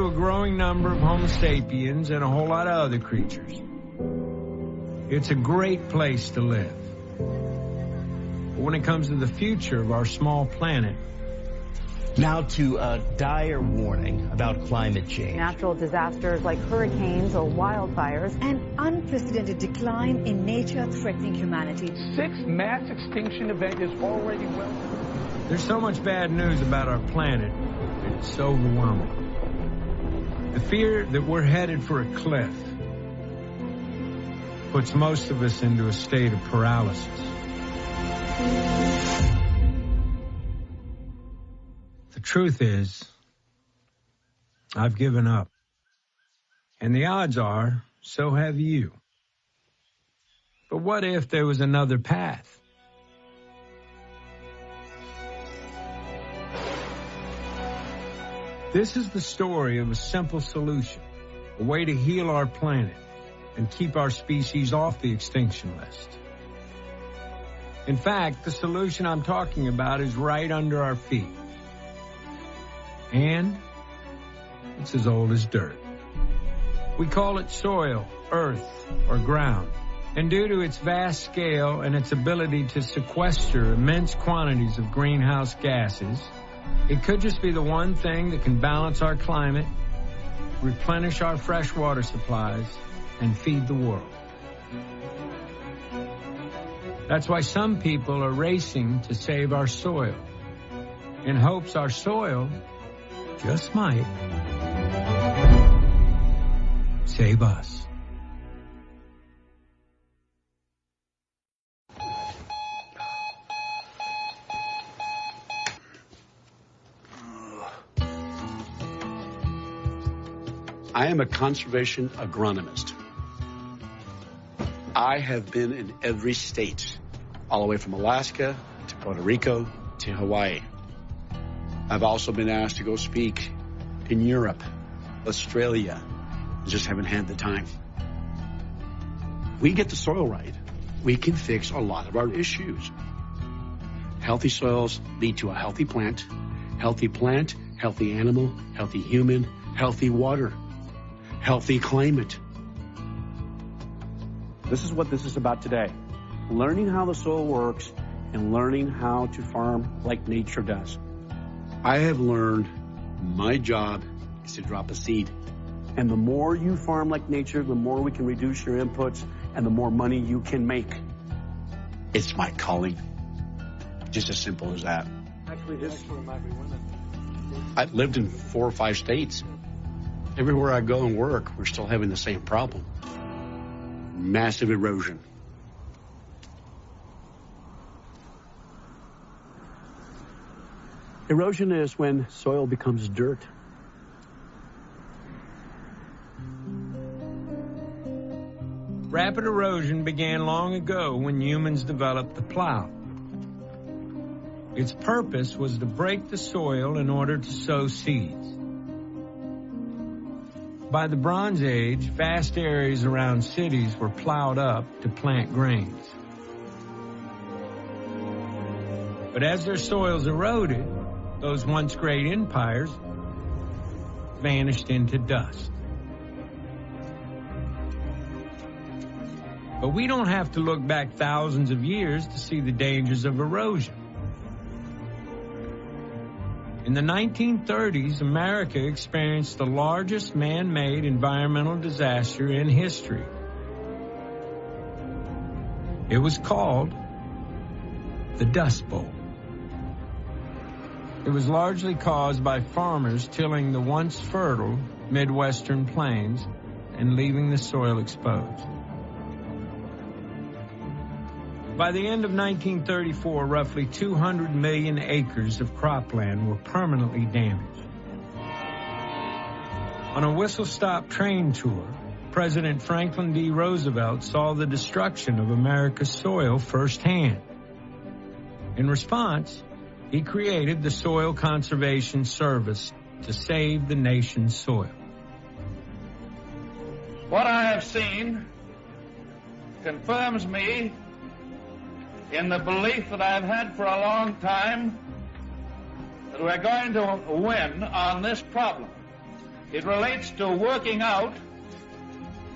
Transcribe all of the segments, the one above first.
to a growing number of Homo sapiens and a whole lot of other creatures. It's a great place to live. But when it comes to the future of our small planet... Now to a dire warning about climate change. Natural disasters like hurricanes or wildfires. An unprecedented decline in nature threatening humanity. 6th mass extinction event is already well. There's so much bad news about our planet. It's overwhelming. The fear that we're headed for a cliff puts most of us into a state of paralysis. The truth is, I've given up. And the odds are, so have you. But what if there was another path? This is the story of a simple solution, a way to heal our planet and keep our species off the extinction list. In fact, the solution I'm talking about is right under our feet. And it's as old as dirt. We call it soil, earth, or ground. And due to its vast scale and its ability to sequester immense quantities of greenhouse gases, it could just be the one thing that can balance our climate, replenish our fresh water supplies, and feed the world. That's why some people are racing to save our soil, in hopes our soil just might save us. I am a conservation agronomist. I have been in every state, all the way from Alaska to Puerto Rico to Hawaii. I've also been asked to go speak in Europe, Australia. I just haven't had the time. We get the soil right, we can fix a lot of our issues. Healthy soils lead to a healthy plant, healthy animal, healthy human, healthy water, healthy climate. This is what this is about today. Learning how the soil works and learning how to farm like nature does. I have learned my job is to drop a seed. And the more you farm like nature, the more we can reduce your inputs and the more money you can make. It's my calling. Just as simple as that. I've lived in 4 or 5 states. Everywhere I go and work, we're still having the same problem. Massive erosion. Erosion is when soil becomes dirt. Rapid erosion began long ago when humans developed the plow. Its purpose was to break the soil in order to sow seeds. By the Bronze Age, vast areas around cities were plowed up to plant grains. But as their soils eroded, those once great empires vanished into dust. But we don't have to look back thousands of years to see the dangers of erosion. In the 1930s, America experienced the largest man-made environmental disaster in history. It was called the Dust Bowl. It was largely caused by farmers tilling the once fertile Midwestern plains and leaving the soil exposed. By the end of 1934, roughly 200 million acres of cropland were permanently damaged. On a whistle-stop train tour, President Franklin D. Roosevelt saw the destruction of America's soil firsthand. In response, he created the Soil Conservation Service to save the nation's soil. What I have seen confirms me in the belief that I've had for a long time that we're going to win on this problem. It relates to working out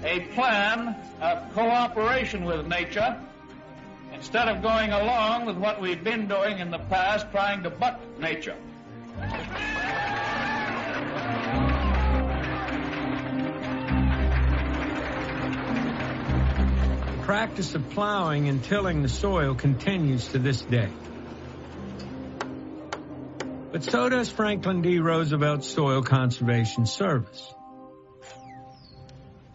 a plan of cooperation with nature instead of going along with what we've been doing in the past, trying to buck nature. The practice of plowing and tilling the soil continues to this day. But so does Franklin D. Roosevelt's Soil Conservation Service.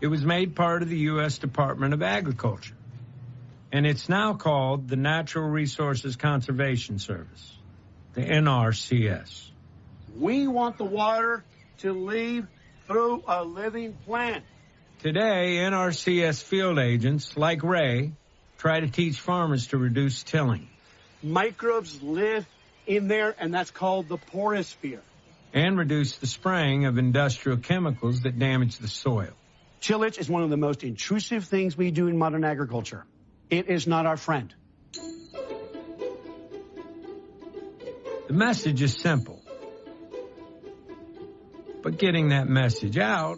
It was made part of the U.S. Department of Agriculture, and it's now called the Natural Resources Conservation Service, the NRCS. We want the water to leave through a living plant. Today, NRCS field agents, like Ray, try to teach farmers to reduce tilling. Microbes live in there, and that's called the porosphere. And reduce the spraying of industrial chemicals that damage the soil. Tillage is one of the most intrusive things we do in modern agriculture. It is not our friend. The message is simple. But getting that message out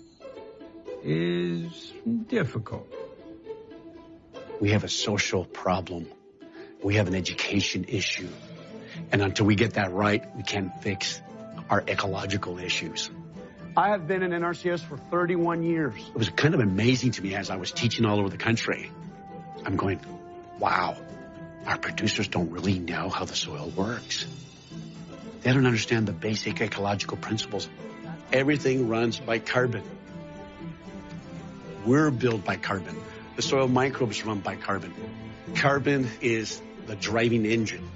is difficult. We have a social problem. We have an education issue. And until we get that right, we can't fix our ecological issues. I have been in NRCS for 31 years. It was kind of amazing to me as I was teaching all over the country. I'm going, wow, our producers don't really know how the soil works. They don't understand the basic ecological principles. Everything runs by carbon. We're built by carbon. The soil microbes run by carbon. Carbon is the driving engine.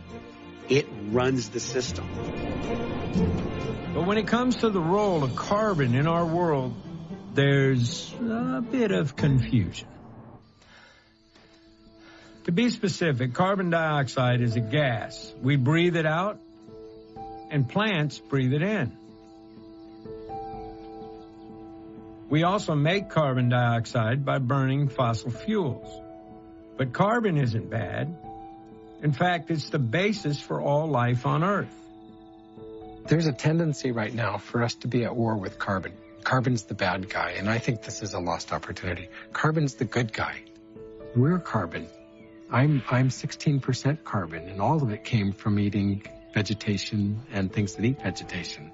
It runs the system. But when it comes to the role of carbon in our world, there's a bit of confusion. To be specific, carbon dioxide is a gas. We breathe it out, and plants breathe it in. We also make carbon dioxide by burning fossil fuels. But carbon isn't bad. In fact, it's the basis for all life on Earth. There's a tendency right now for us to be at war with carbon. Carbon's the bad guy, and I think this is a lost opportunity. Carbon's the good guy. We're carbon. I'm 16% carbon, and all of it came from eating vegetation and things that eat vegetation.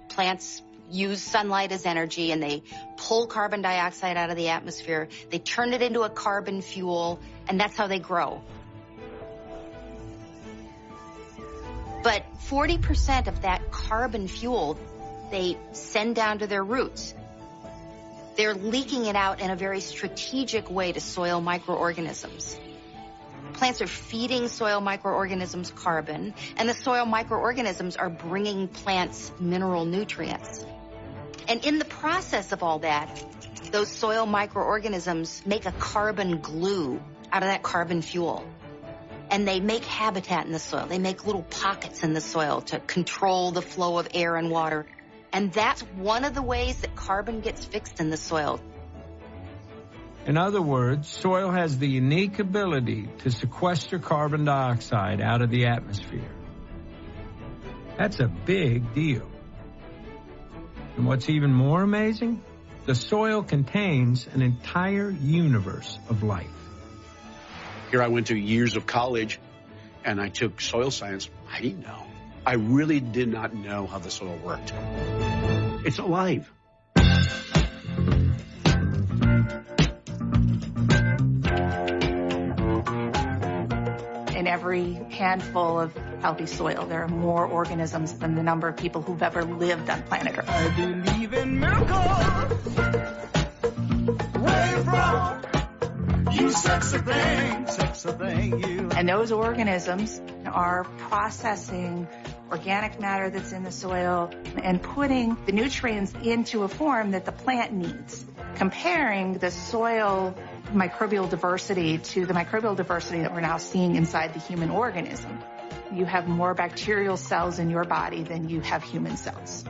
Plants use sunlight as energy, and they pull carbon dioxide out of the atmosphere. They turn it into a carbon fuel, and that's how they grow. But 40% of that carbon fuel, they send down to their roots. They're leaking it out in a very strategic way to soil microorganisms. Plants are feeding soil microorganisms carbon, and the soil microorganisms are bringing plants mineral nutrients. And in the process of all that, those soil microorganisms make a carbon glue out of that carbon fuel. And they make habitat in the soil. They make little pockets in the soil to control the flow of air and water. And that's one of the ways that carbon gets fixed in the soil. In other words, soil has the unique ability to sequester carbon dioxide out of the atmosphere. That's a big deal. And what's even more amazing, the soil contains an entire universe of life. Here I went to years of college, and I took soil science. I didn't know. I really did not know how the soil worked. It's alive. In every handful of healthy soil, there are more organisms than the number of people who've ever lived on planet Earth. I believe in miracles. Where from? You sexy thing, you. And those organisms are processing organic matter that's in the soil and putting the nutrients into a form that the plant needs. Comparing the soil microbial diversity to the microbial diversity that we're now seeing inside the human organism. You have more bacterial cells in your body than you have human cells.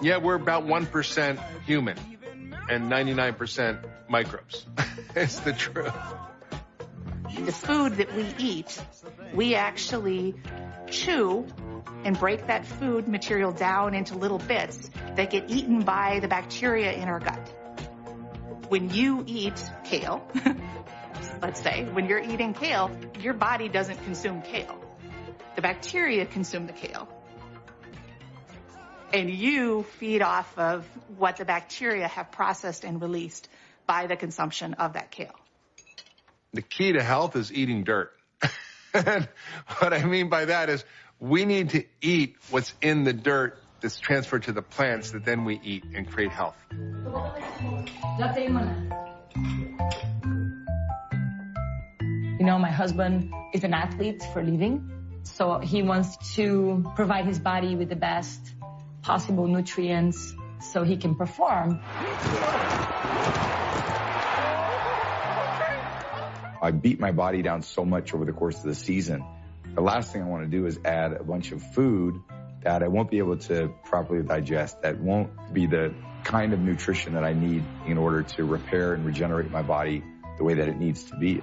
Yeah, we're about 1% human and 99% microbes. It's the truth. The food that we eat, we actually chew and break that food material down into little bits that get eaten by the bacteria in our gut. When you eat kale, let's say, when you're eating kale, your body doesn't consume kale. The bacteria consume the kale. And you feed off of what the bacteria have processed and released by the consumption of that kale. The key to health is eating dirt. And what I mean by that is we need to eat what's in the dirt that's transferred to the plants that then we eat and create health. You know, my husband is an athlete for a living, so he wants to provide his body with the best possible nutrients so he can perform. I beat my body down so much over the course of the season. The last thing I want to do is add a bunch of food that I won't be able to properly digest, that won't be the kind of nutrition that I need in order to repair and regenerate my body the way that it needs to be.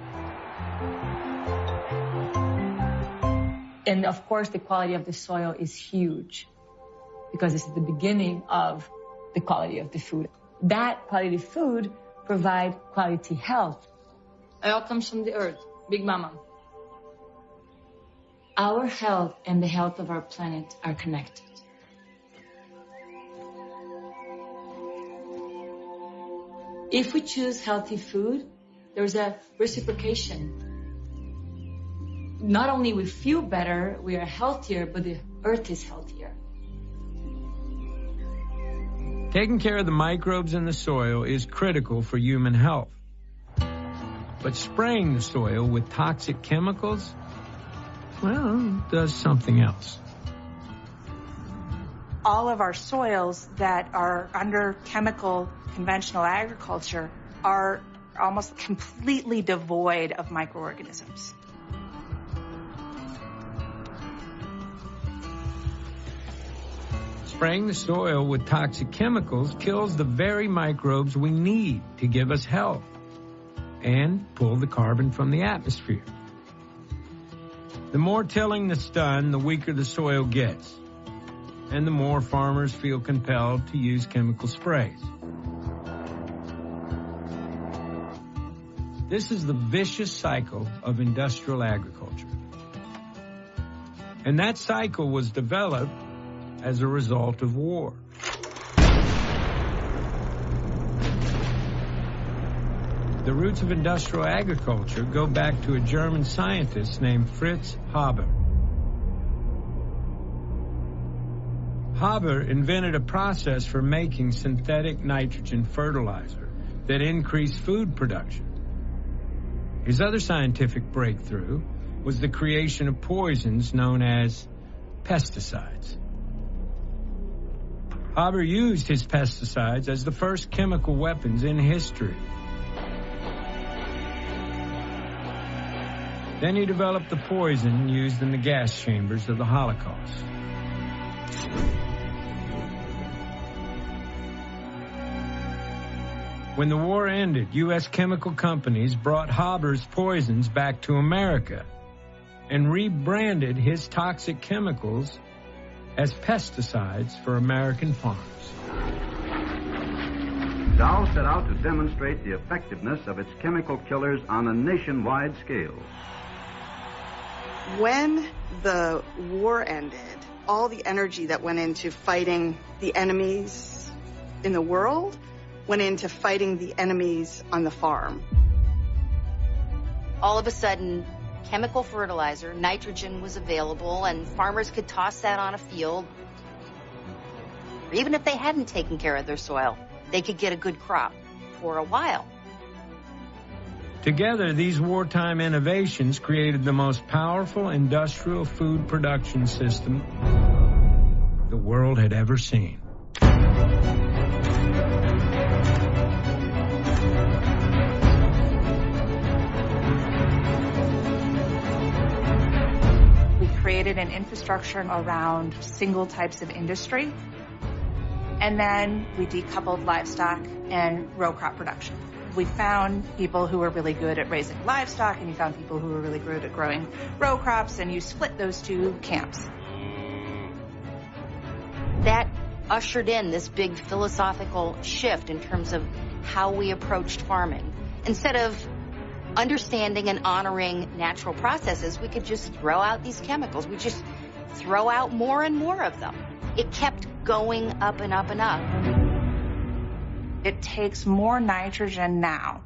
And of course, the quality of the soil is huge because this is the beginning of the quality of the food. That quality food provides quality health. It all comes from the earth, Big Mama. Our health and the health of our planet are connected. If we choose healthy food, there's a reciprocation. Not only we feel better, we are healthier, but the earth is healthier. Taking care of the microbes in the soil is critical for human health. But spraying the soil with toxic chemicals, well, does something else. All of our soils that are under chemical conventional agriculture are almost completely devoid of microorganisms. Spraying the soil with toxic chemicals kills the very microbes we need to give us health and pull the carbon from the atmosphere. The more tilling that's done, the weaker the soil gets, and the more farmers feel compelled to use chemical sprays. This is the vicious cycle of industrial agriculture. And that cycle was developed as a result of war. The roots of industrial agriculture go back to a German scientist named Fritz Haber. Haber invented a process for making synthetic nitrogen fertilizer that increased food production. His other scientific breakthrough was the creation of poisons known as pesticides. Haber used his pesticides as the first chemical weapons in history. Then he developed the poison used in the gas chambers of the Holocaust. When the war ended, U.S. chemical companies brought Haber's poisons back to America and rebranded his toxic chemicals as pesticides for American farms. Dow set out to demonstrate the effectiveness of its chemical killers on a nationwide scale. When the war ended, all the energy that went into fighting the enemies in the world went into fighting the enemies on the farm. All of a sudden, chemical fertilizer, nitrogen was available, and farmers could toss that on a field. Or even if they hadn't taken care of their soil, they could get a good crop for a while. Together, these wartime innovations created the most powerful industrial food production system the world had ever seen. We created an infrastructure around single types of industry, and then we decoupled livestock and row crop production. We found people who were really good at raising livestock, and you found people who were really good at growing row crops, and you split those two camps. That ushered in this big philosophical shift in terms of how we approached farming. Instead of understanding and honoring natural processes, we could just throw out these chemicals. We just throw out more and more of them. It kept going up and up and up. It takes more nitrogen now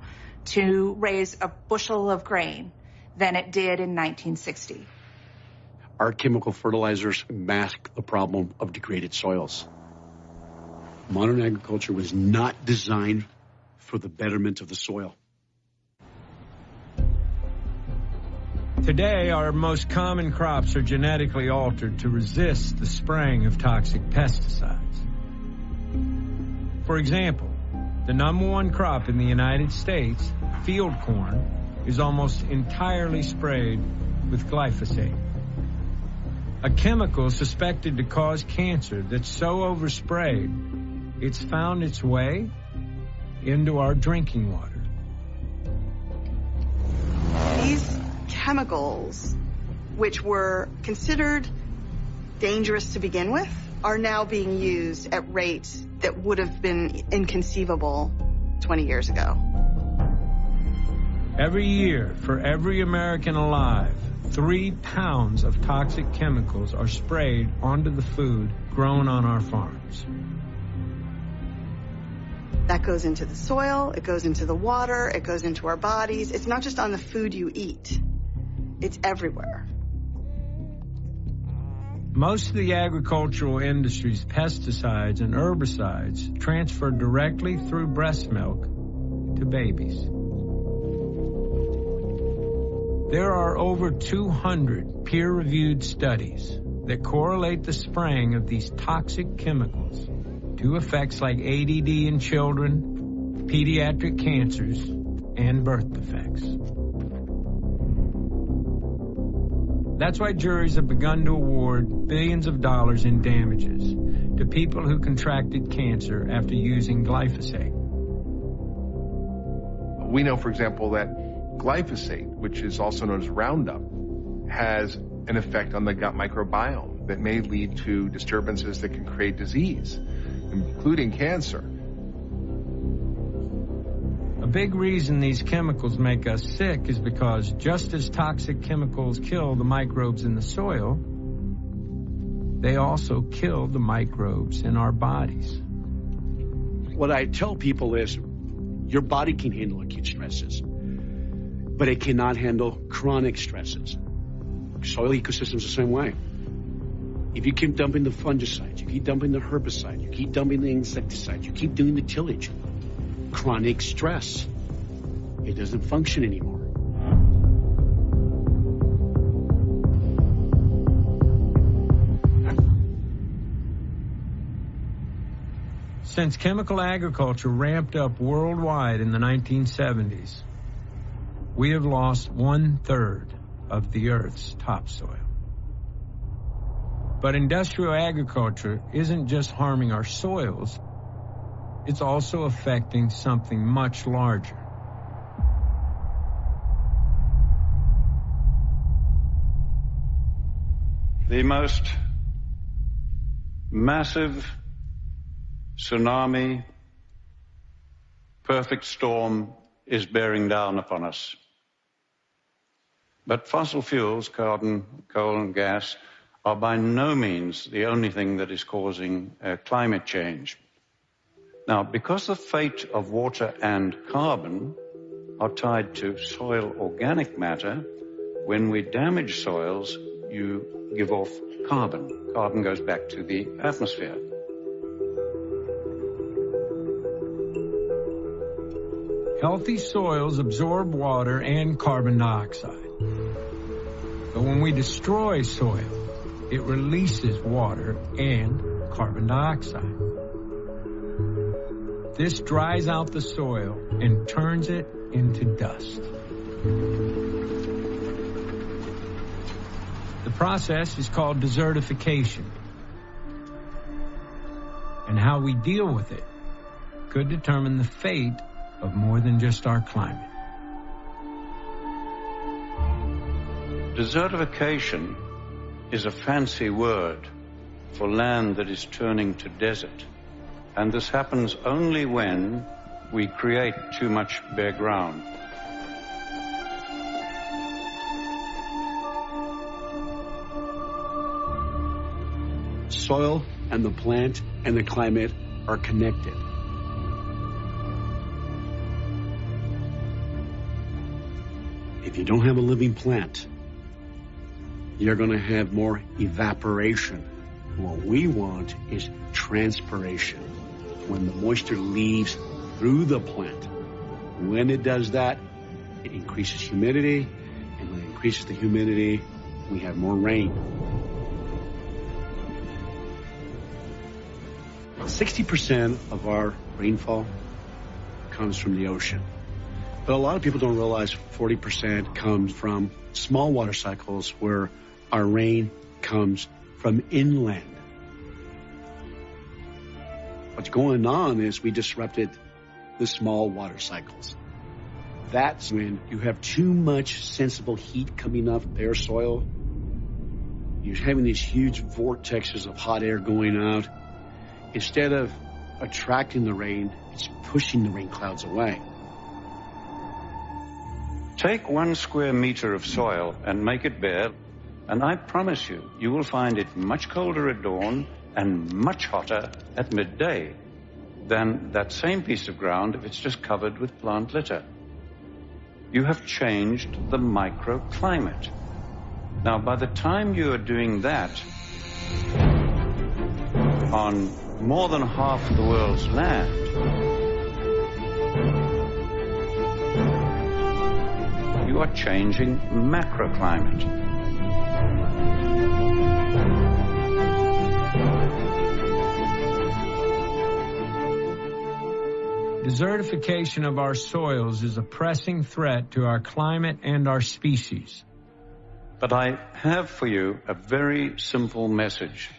to raise a bushel of grain than it did in 1960. Our chemical fertilizers mask the problem of degraded soils. Modern agriculture was not designed for the betterment of the soil. Today, our most common crops are genetically altered to resist the spraying of toxic pesticides. For example, the #1 crop in the United States, field corn, is almost entirely sprayed with glyphosate, a chemical suspected to cause cancer that's so oversprayed, it's found its way into our drinking water. These chemicals, which were considered dangerous to begin with, are now being used at rates that would have been inconceivable 20 years ago. Every year, for every American alive, 3 pounds of toxic chemicals are sprayed onto the food grown on our farms. That goes into the soil, it goes into the water, it goes into our bodies. It's not just on the food you eat. It's everywhere. Most of the agricultural industry's pesticides and herbicides transfer directly through breast milk to babies. There are over 200 peer-reviewed studies that correlate the spraying of these toxic chemicals to effects like ADD in children, pediatric cancers, and birth defects. That's why juries have begun to award billions of dollars in damages to people who contracted cancer after using glyphosate. We know, for example, that glyphosate, which is also known as Roundup, has an effect on the gut microbiome that may lead to disturbances that can create disease, including cancer. A big reason these chemicals make us sick is because just as toxic chemicals kill the microbes in the soil, they also kill the microbes in our bodies. What I tell people is, your body can handle acute stresses, but it cannot handle chronic stresses. Soil ecosystems the same way. If you keep dumping the fungicides, you keep dumping the herbicides, you keep dumping the insecticides, you keep doing the tillage, chronic stress, it doesn't function anymore. Since chemical agriculture ramped up worldwide in the 1970s, we have lost 1/3 of the Earth's topsoil. But industrial agriculture isn't just harming our soils, it's also affecting something much larger. The most massive tsunami, perfect storm is bearing down upon us. But fossil fuels, carbon, coal and gas, are by no means the only thing that is causing climate change. Now, because the fate of water and carbon are tied to soil organic matter, when we damage soils, you give off carbon. Carbon goes back to the atmosphere. Healthy soils absorb water and carbon dioxide. But when we destroy soil, it releases water and carbon dioxide. This dries out the soil and turns it into dust. The process is called desertification. And how we deal with it could determine the fate of more than just our climate. Desertification is a fancy word for land that is turning to desert. And this happens only when we create too much bare ground. Soil and the plant and the climate are connected. If you don't have a living plant, you're going to have more evaporation. What we want is transpiration. When the moisture leaves through the plant, when it does that, it increases humidity, and when it increases the humidity, we have more rain. 60% of our rainfall comes from the ocean. But a lot of people don't realize 40% comes from small water cycles where our rain comes from inland. What's going on is we disrupted the small water cycles. That's when you have too much sensible heat coming off bare soil. You're having these huge vortexes of hot air going out. Instead of attracting the rain, it's pushing the rain clouds away. Take 1 square meter of soil and make it bare, and I promise you, you will find it much colder at dawn and much hotter at midday than that same piece of ground if it's just covered with plant litter. You have changed the microclimate. Now, by the time you are doing that on more than half the world's land, you are changing macroclimate. Desertification of our soils is a pressing threat to our climate and our species. But I have for you a very simple message.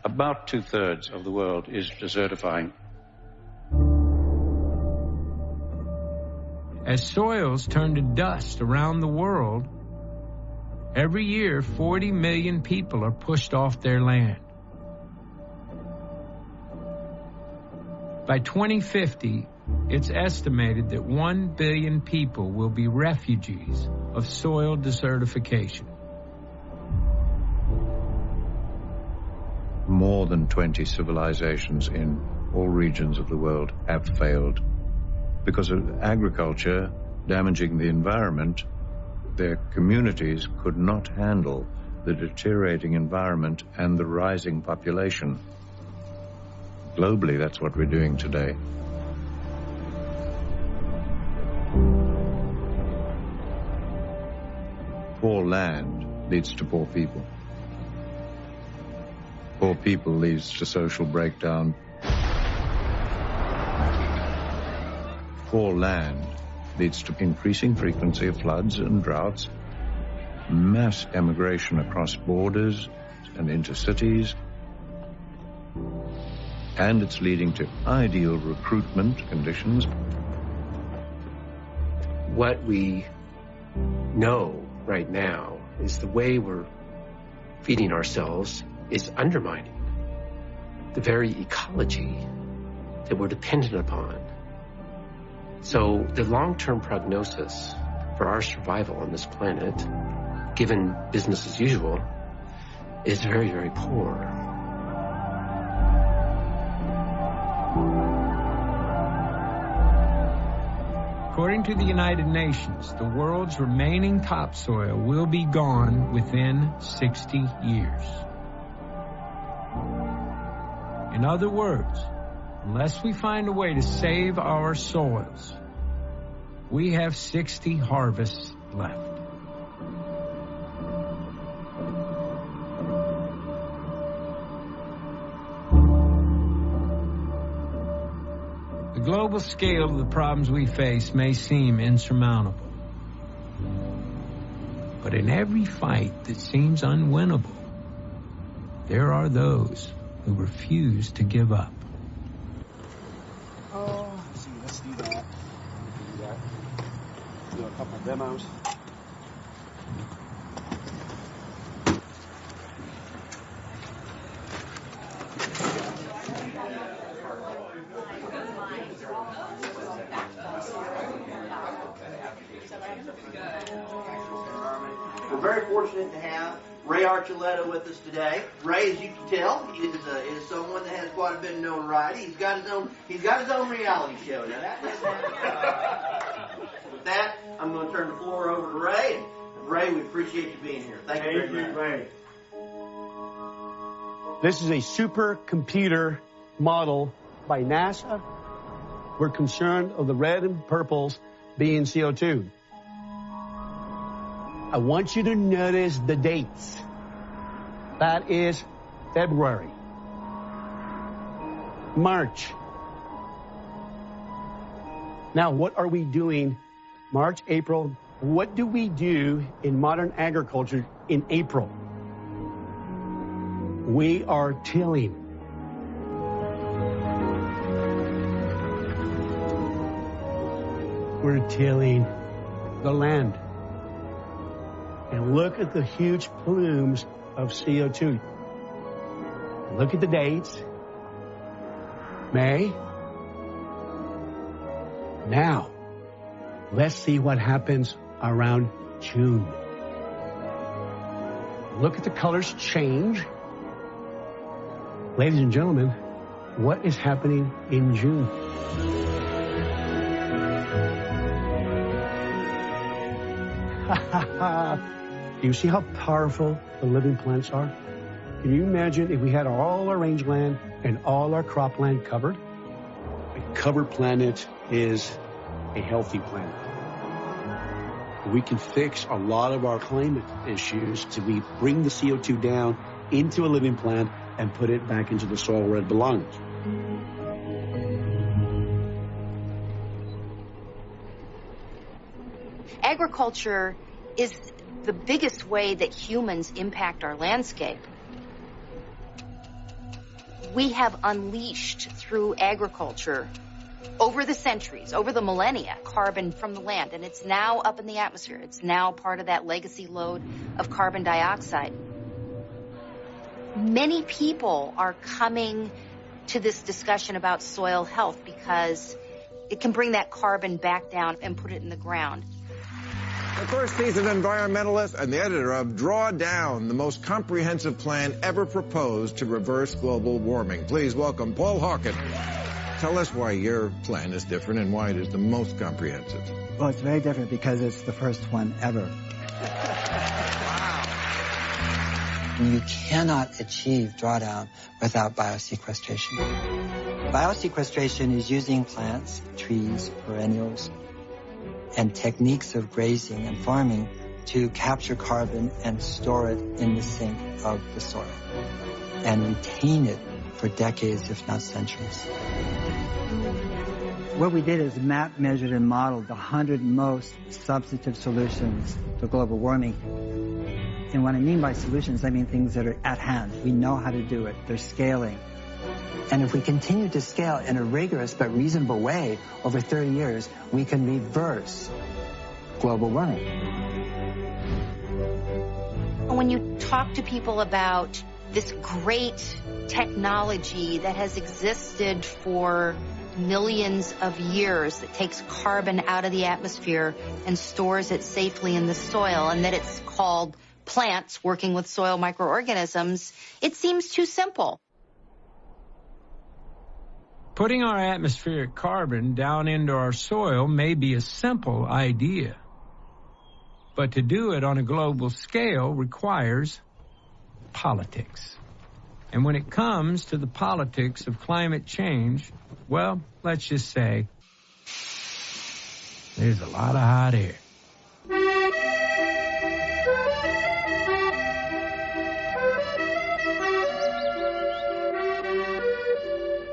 About 2/3 of the world is desertifying. As soils turn to dust around the world, every year 40 million people are pushed off their land. By 2050, it's estimated that 1 billion people will be refugees of soil desertification. More than 20 civilizations in all regions of the world have failed. Because of agriculture damaging the environment, their communities could not handle the deteriorating environment and the rising population. Globally, that's what we're doing today. Poor land leads to poor people. Poor people leads to social breakdown. Poor land leads to increasing frequency of floods and droughts, mass emigration across borders and into cities, and it's leading to ideal recruitment conditions. What we know right now is the way we're feeding ourselves is undermining the very ecology that we're dependent upon. So the long-term prognosis for our survival on this planet, given business as usual, is very, very poor. According to the United Nations, the world's remaining topsoil will be gone within 60 years. In other words, unless we find a way to save our soils, we have 60 harvests left. The global scale of the problems we face may seem insurmountable. But in every fight that seems unwinnable, there are those who refuse to give up. Oh, let's do that. Do a couple of demos. We're very fortunate to have Ray Archuleta with us today. Ray, as you can tell, is someone that has quite a bit of notoriety. He's got his own reality show. Now with that, I'm going to turn the floor over to Ray. And Ray, we appreciate you being here. Thank you very much. Ray. This is a supercomputer model by NASA. We're concerned of the red and purples being CO2. I want you to notice the dates. That is February, March. Now, what are we doing March, April? What do we do in modern agriculture in April? We are tilling. We're tilling the land. And look at the huge plumes of CO2. Look at the dates. May. Now, let's see what happens around June. Look at the colors change. Ladies and gentlemen, what is happening in June? Do you see how powerful the living plants are? Can you imagine if we had all our rangeland and all our cropland covered? A covered planet is a healthy planet. We can fix a lot of our climate issues if we bring the CO2 down into a living plant and put it back into the soil where it belongs. Agriculture is the biggest way that humans impact our landscape. We have unleashed through agriculture over the centuries, over the millennia, carbon from the land, and it's now up in the atmosphere. It's now part of that legacy load of carbon dioxide. Many people are coming to this discussion about soil health because it can bring that carbon back down and put it in the ground. Of course, he's an environmentalist and the editor of Draw Down, the most comprehensive plan ever proposed to reverse global warming. Please welcome Paul Hawken. Tell us why your plan is different and why it is the most comprehensive. Well, it's very different because it's the first one ever. You cannot achieve drawdown without biosequestration. Biosequestration is using plants, trees, perennials, and techniques of grazing and farming to capture carbon and store it in the sink of the soil and retain it for decades, if not centuries. What we did is map, measured, and modeled the 100 most substantive solutions to global warming. And what I mean by solutions, I mean things that are at hand. We know how to do it. They're scaling. And if we continue to scale in a rigorous but reasonable way over 30 years, we can reverse global warming. When you talk to people about this great technology that has existed for millions of years that takes carbon out of the atmosphere and stores it safely in the soil, and that it's called plants working with soil microorganisms, it seems too simple. Putting our atmospheric carbon down into our soil may be a simple idea, but to do it on a global scale requires politics. And when it comes to the politics of climate change, well, let's just say there's a lot of hot air.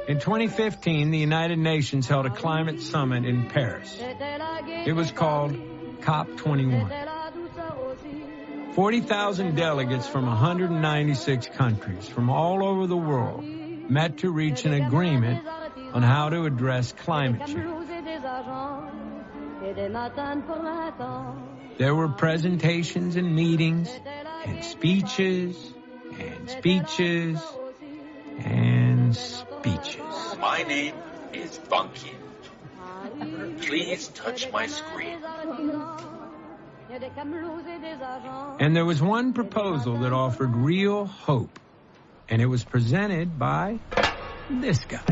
In 2015, the United Nations held a climate summit in Paris. It was called COP21. 40,000 delegates from 196 countries from all over the world met to reach an agreement on how to address climate change. There were presentations and meetings and speeches and speeches and speeches. My name is Bunky. Please touch my screen. And there was one proposal that offered real hope, and it was presented by this guy.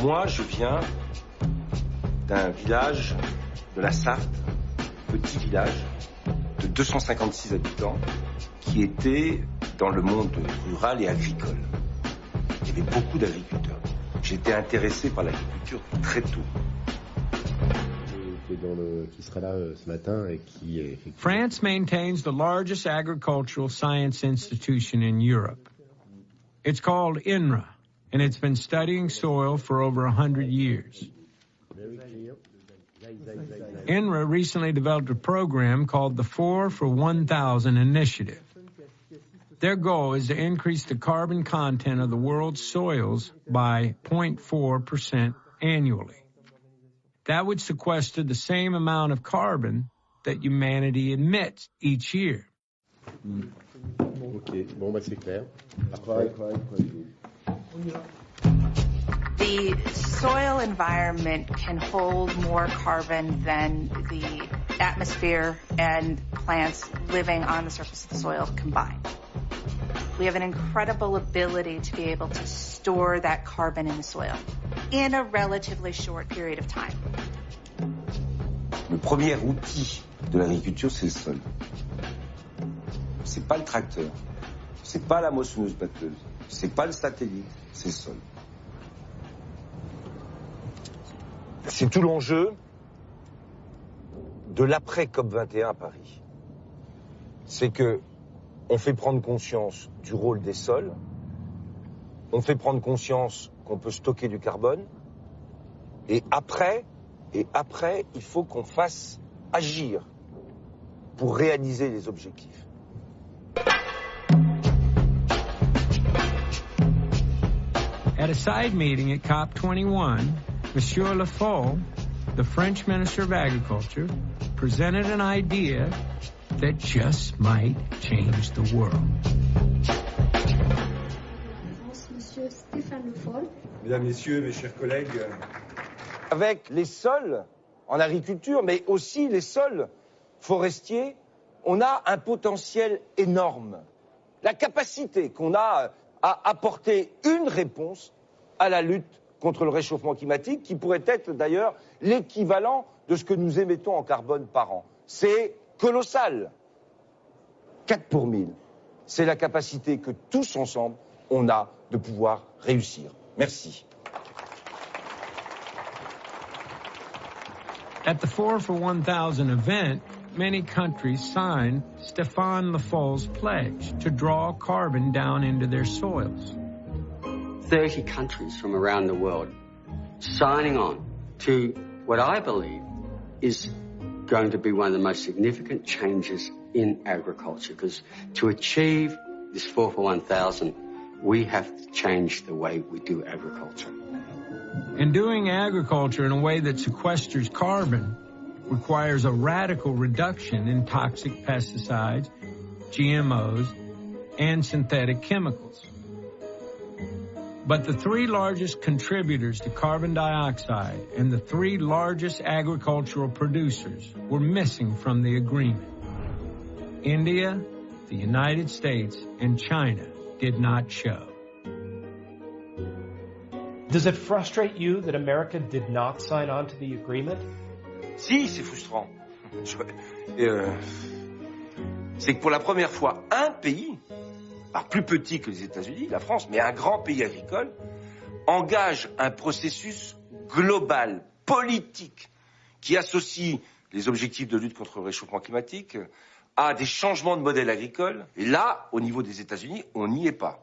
Moi, je viens d'un village de la Sarthe, petit village de 256 habitants, qui était dans le monde rural et agricole. Il y avait beaucoup d'agriculteurs. J'étais intéressé par l'agriculture très tôt. Qui sera là ce matin et qui est... France maintains the largest agricultural science institution in Europe. It's called INRA, and it's been studying soil for over 100 years. INRA recently developed a program called the 4 for 1,000 Initiative. Their goal is to increase the carbon content of the world's soils by 0.4% annually. That would sequester the same amount of carbon that humanity emits each year. Ok, bon, bah c'est clair. Après. The soil environment can hold more carbon than the atmosphere and plants living on the surface of the soil combined. We have an incredible ability to be able to store that carbon in the soil in a relatively short period of time. Le premier outil de l'agriculture, c'est le sol. C'est pas le tracteur, c'est pas la moissonneuse-batteuse, c'est pas le satellite, c'est le sol. C'est tout l'enjeu de l'après COP21 à Paris. C'est que on fait prendre conscience du rôle des sols, on fait prendre conscience qu'on peut stocker du carbone, et après, il faut qu'on fasse agir pour réaliser les objectifs. At a side meeting at COP21, Monsieur Le Foll, the French Minister of Agriculture, presented an idea that just might change the world. Monsieur Stéphane Le Foll. Mesdames, Messieurs, mes chers collègues, avec les sols en agriculture, mais aussi les sols forestiers, on a un potentiel énorme. La capacité qu'on a à apporter une réponse à la lutte contre le réchauffement climatique, qui pourrait être d'ailleurs l'équivalent de ce que nous émettons en carbone par an. C'est colossal. 4 pour 1000. C'est la capacité que tous ensemble, on a de pouvoir réussir. Merci. At the 4 for 1,000 event, many countries signed Stéphane Le Foll's pledge to draw carbon down into their soils. 30 countries from around the world signing on to what I believe is going to be one of the most significant changes in agriculture, because to achieve this 4 for 1,000, we have to change the way we do agriculture. And doing agriculture in a way that sequesters carbon requires a radical reduction in toxic pesticides, GMOs, and synthetic chemicals. But the 3 largest contributors to carbon dioxide and the 3 largest agricultural producers were missing from the agreement. India, the United States, and China did not show. Does it frustrate you that America did not sign on to the agreement? Si, c'est frustrant. C'est que pour la première fois, un pays, alors plus petit que les États-Unis, la France, mais un grand pays agricole, engage un processus global, politique, qui associe les objectifs de lutte contre le réchauffement climatique à des changements de modèle agricole. Et là, au niveau des États-Unis, on n'y est pas.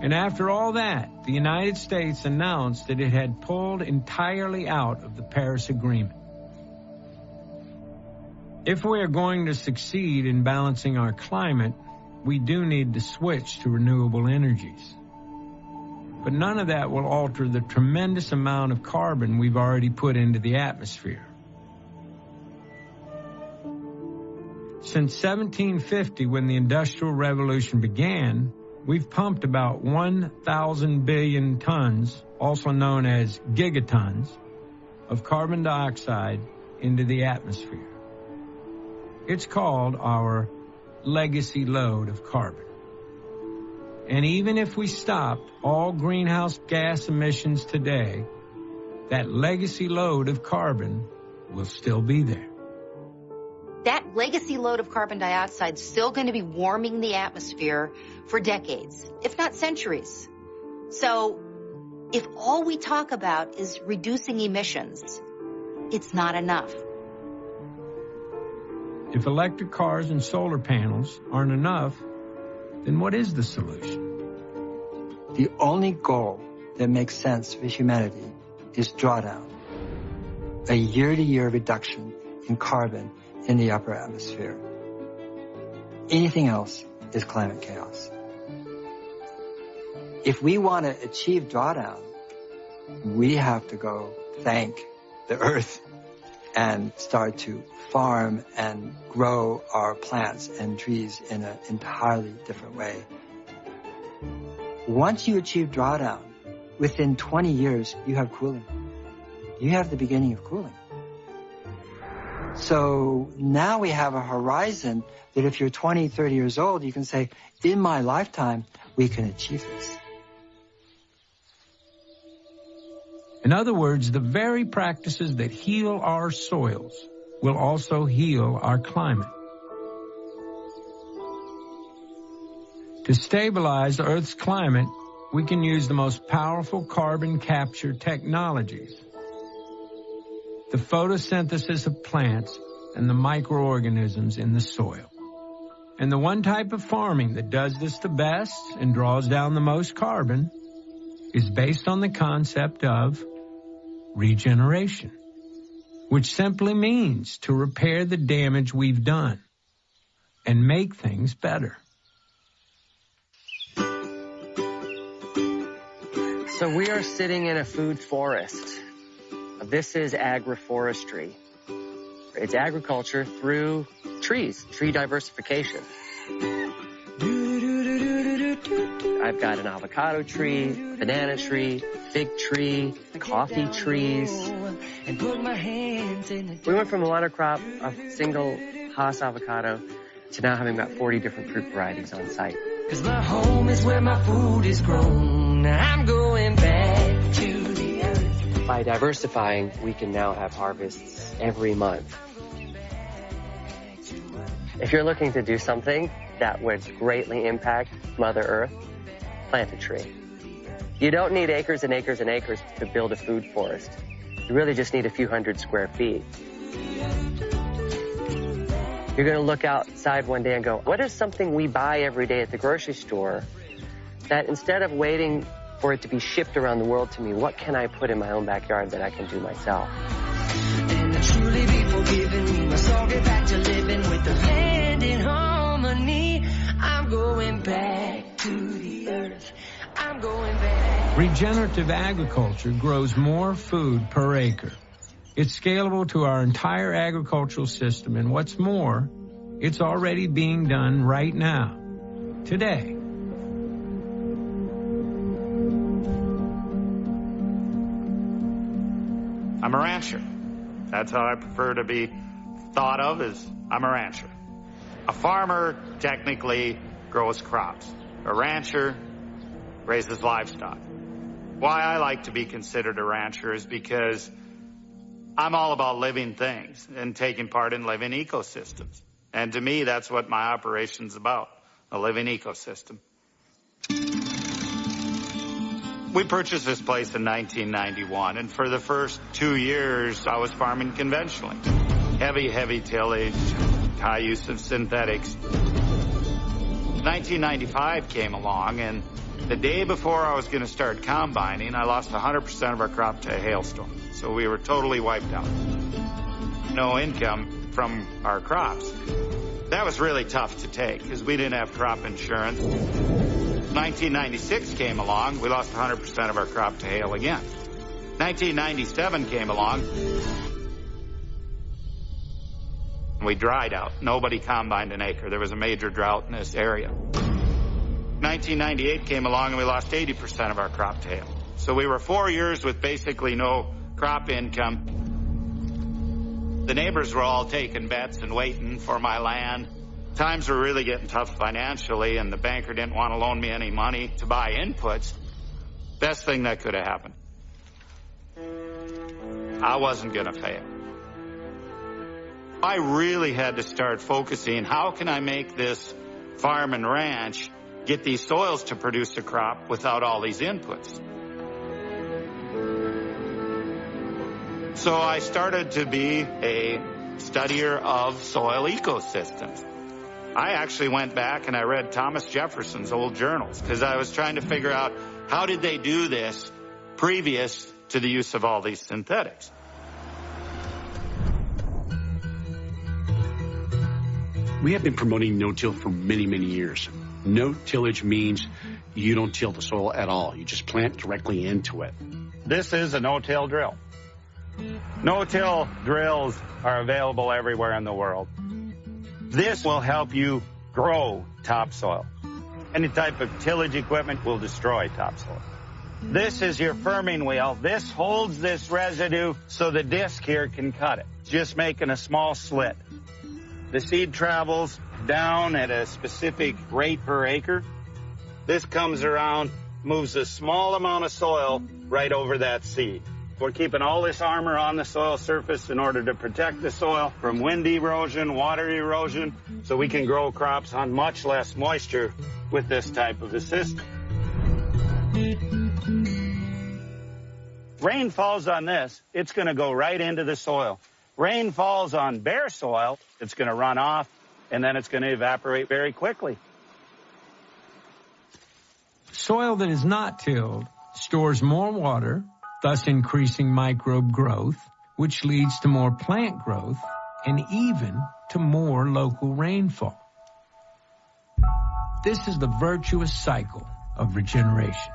And after all that, the United States announced that it had pulled entirely out of the Paris Agreement. If we are going to succeed in balancing our climate, we do need to switch to renewable energies. But none of that will alter the tremendous amount of carbon we've already put into the atmosphere. Since 1750, when the Industrial Revolution began, we've pumped about 1,000 billion tons, also known as gigatons, of carbon dioxide into the atmosphere. It's called our legacy load of carbon. And even if we stopped all greenhouse gas emissions today, that legacy load of carbon will still be there. That legacy load of carbon dioxide is still going to be warming the atmosphere for decades, if not centuries. So if all we talk about is reducing emissions, it's not enough. If electric cars and solar panels aren't enough, then what is the solution? The only goal that makes sense for humanity is drawdown, a year-to-year reduction in carbon in the upper atmosphere. Anything else is climate chaos. If we want to achieve drawdown, we have to go thank the earth and start to farm and grow our plants and trees in an entirely different way. Once you achieve drawdown, within 20 years, you have cooling. You have the beginning of cooling. So now we have a horizon that if you're 20, 30 years old, you can say, in my lifetime, we can achieve this. In other words, the very practices that heal our soils will also heal our climate. To stabilize Earth's climate, we can use the most powerful carbon capture technologies. The photosynthesis of plants and the microorganisms in the soil. And the one type of farming that does this the best and draws down the most carbon is based on the concept of regeneration, which simply means to repair the damage we've done and make things better. So we are sitting in a food forest. This is agroforestry. It's agriculture through trees, tree diversification. I've got an avocado tree, banana tree, fig tree, coffee trees. We went from a monocrop of single Haas avocado to now having about 40 different fruit varieties on site. 'Cause my home is where my food is grown. I'm going back to the earth. By diversifying, we can now have harvests every month. If you're looking to do something that would greatly impact Mother Earth, plant a tree. You don't need acres and acres and acres to build a food forest. You really just need a few hundred square feet. You're going to look outside one day and go, what is something we buy every day at the grocery store that instead of waiting for it to be shipped around the world to me, what can I put in my own backyard that I can do myself? And I truly be forgiven, we must all get back to living with the land in harmony. I'm going back to the earth. I'm going back. Regenerative agriculture grows more food per acre. It's scalable to our entire agricultural system, and what's more, it's already being done right now, today. I'm a rancher. That's how I prefer to be thought of, as I'm a rancher. A farmer technically grows crops. A rancher raises livestock. Why I like to be considered a rancher is because I'm all about living things and taking part in living ecosystems. And to me, that's what my operation's about, a living ecosystem. We purchased this place in 1991, and for the first 2 years, I was farming conventionally. Heavy tillage, high use of synthetics. 1995 came along, and the day before I was going to start combining, I lost 100% of our crop to a hailstorm. So we were totally wiped out. No income from our crops. That was really tough to take because we didn't have crop insurance. 1996 came along, we lost 100% of our crop to hail again. 1997 came along, we dried out. Nobody combined an acre. There was a major drought in this area. 1998 came along and we lost 80% of our crop to hail. So we were 4 years with basically no crop income. The neighbors were all taking bets and waiting for my land. Times were really getting tough financially, and the banker didn't want to loan me any money to buy inputs. Best thing that could have happened. I wasn't going to fail. I really had to start focusing, how can I make this farm and ranch get these soils to produce a crop without all these inputs? So I started to be a studier of soil ecosystems. I actually went back and I read Thomas Jefferson's old journals because I was trying to figure out how did they do this previous to the use of all these synthetics. We have been promoting no-till for many, many years. No-tillage means you don't till the soil at all. You just plant directly into it. This is a no-till drill. No-till drills are available everywhere in the world. This will help you grow topsoil. Any type of tillage equipment will destroy topsoil. This is your firming wheel. This holds this residue so the disc here can cut it. Just making a small slit. The seed travels down at a specific rate per acre. This comes around, moves a small amount of soil right over that seed. We're keeping all this armor on the soil surface in order to protect the soil from wind erosion, water erosion, so we can grow crops on much less moisture with this type of a system. Rain falls on this, it's going to go right into the soil. Rain falls on bare soil, it's going to run off, and then it's going to evaporate very quickly. Soil that is not tilled stores more water, thus increasing microbe growth, which leads to more plant growth and even to more local rainfall. This is the virtuous cycle of regeneration.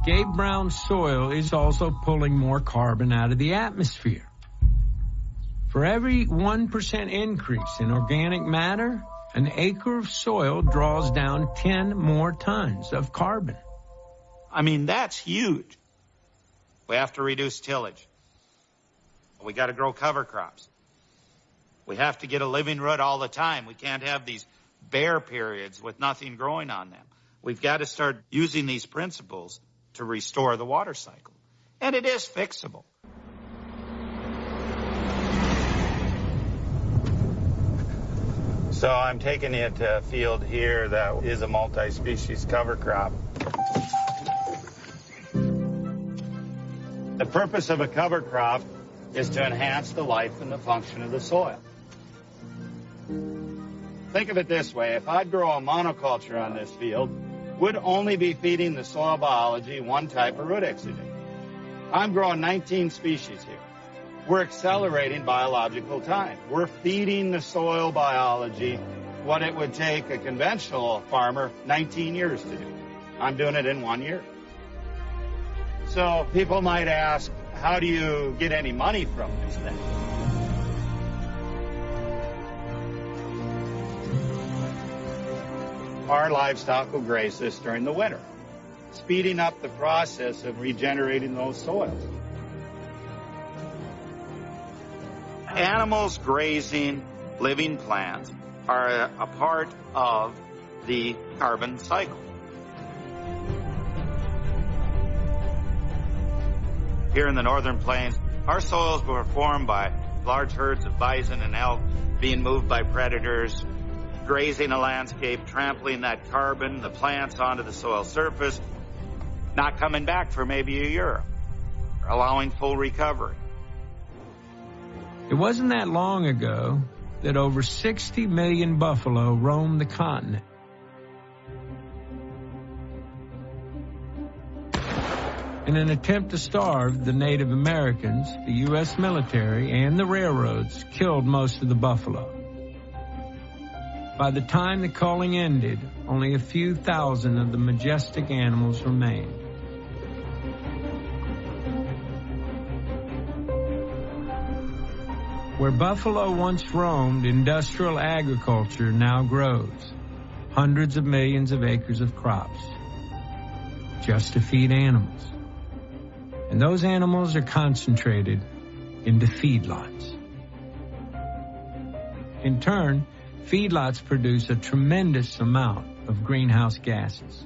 Gabe Brown's soil is also pulling more carbon out of the atmosphere. For every 1% increase in organic matter, an acre of soil draws down 10 more tons of carbon. I mean, that's huge. We have to reduce tillage. We got to grow cover crops. We have to get a living root all the time. We can't have these bare periods with nothing growing on them. We've got to start using these principles to restore the water cycle. And it is fixable. So I'm taking you to a field here that is a multi-species cover crop. The purpose of a cover crop is to enhance the life and the function of the soil. Think of it this way. If I'd grow a monoculture on this field, would only be feeding the soil biology one type of root exudate. I'm growing 19 species here. We're accelerating biological time. We're feeding the soil biology what it would take a conventional farmer 19 years to do. I'm doing it in 1 year. So people might ask, how do you get any money from this thing? Our livestock will graze this during the winter, speeding up the process of regenerating those soils. Animals grazing living plants are a part of the carbon cycle. Here in the northern plains, our soils were formed by large herds of bison and elk being moved by predators, grazing a landscape, trampling that carbon, the plants onto the soil surface, not coming back for maybe a year, allowing full recovery. It wasn't that long ago that over 60 million buffalo roamed the continent. In an attempt to starve the Native Americans, the U.S. military and the railroads killed most of the buffalo. By the time the culling ended, only a few thousand of the majestic animals remained. Where buffalo once roamed, industrial agriculture now grows. Hundreds of millions of acres of crops just to feed animals. And those animals are concentrated into feedlots. In turn, feedlots produce a tremendous amount of greenhouse gases.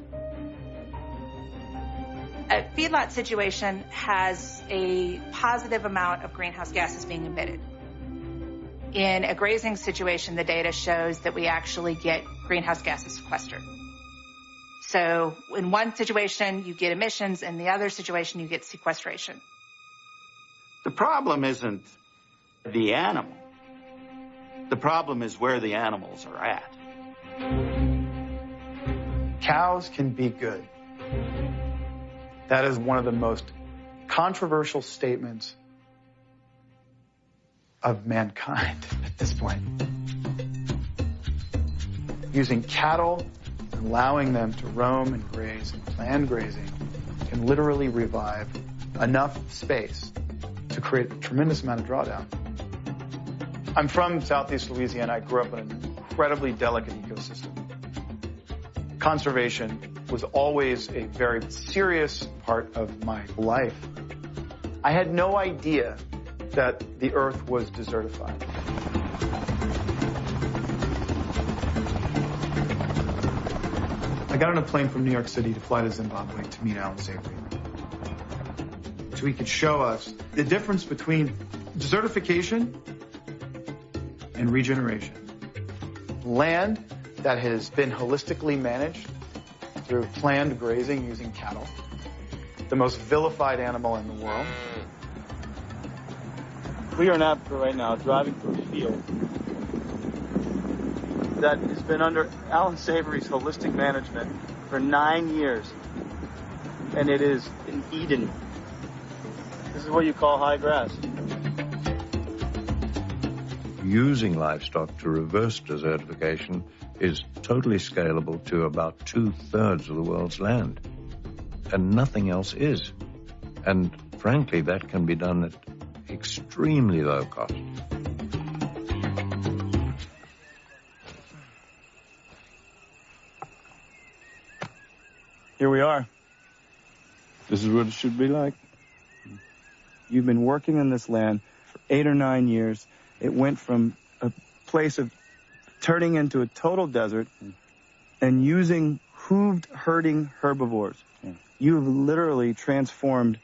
A feedlot situation has a positive amount of greenhouse gases being emitted. In a grazing situation, the data shows that we actually get greenhouse gases sequestered. So in one situation, you get emissions, in the other situation, you get sequestration. The problem isn't the animal. The problem is where the animals are at. Cows can be good. That is one of the most controversial statements of mankind at this point. Using cattle, allowing them to roam and graze and planned grazing can literally revive enough space to create a tremendous amount of drawdown. I'm from Southeast Louisiana. I grew up in an incredibly delicate ecosystem. Conservation was always a very serious part of my life. I had no idea that the earth was desertified. I got on a plane from New York City to fly to Zimbabwe to meet Alan Savory, so he could show us the difference between desertification and regeneration. Land that has been holistically managed through planned grazing using cattle, the most vilified animal in the world. We are in Africa right now, driving through a field that has been under Alan Savory's holistic management for 9 years, and it is in Eden. This is what you call high grass. Using livestock to reverse desertification is totally scalable to about 2/3 of the world's land, and nothing else is. And frankly, that can be done at extremely low cost. Here we are. This is what it should be like. You've been working in this land for 8 or 9 years. It went from a place of turning into a total desert and using hooved, herding herbivores. You have literally transformed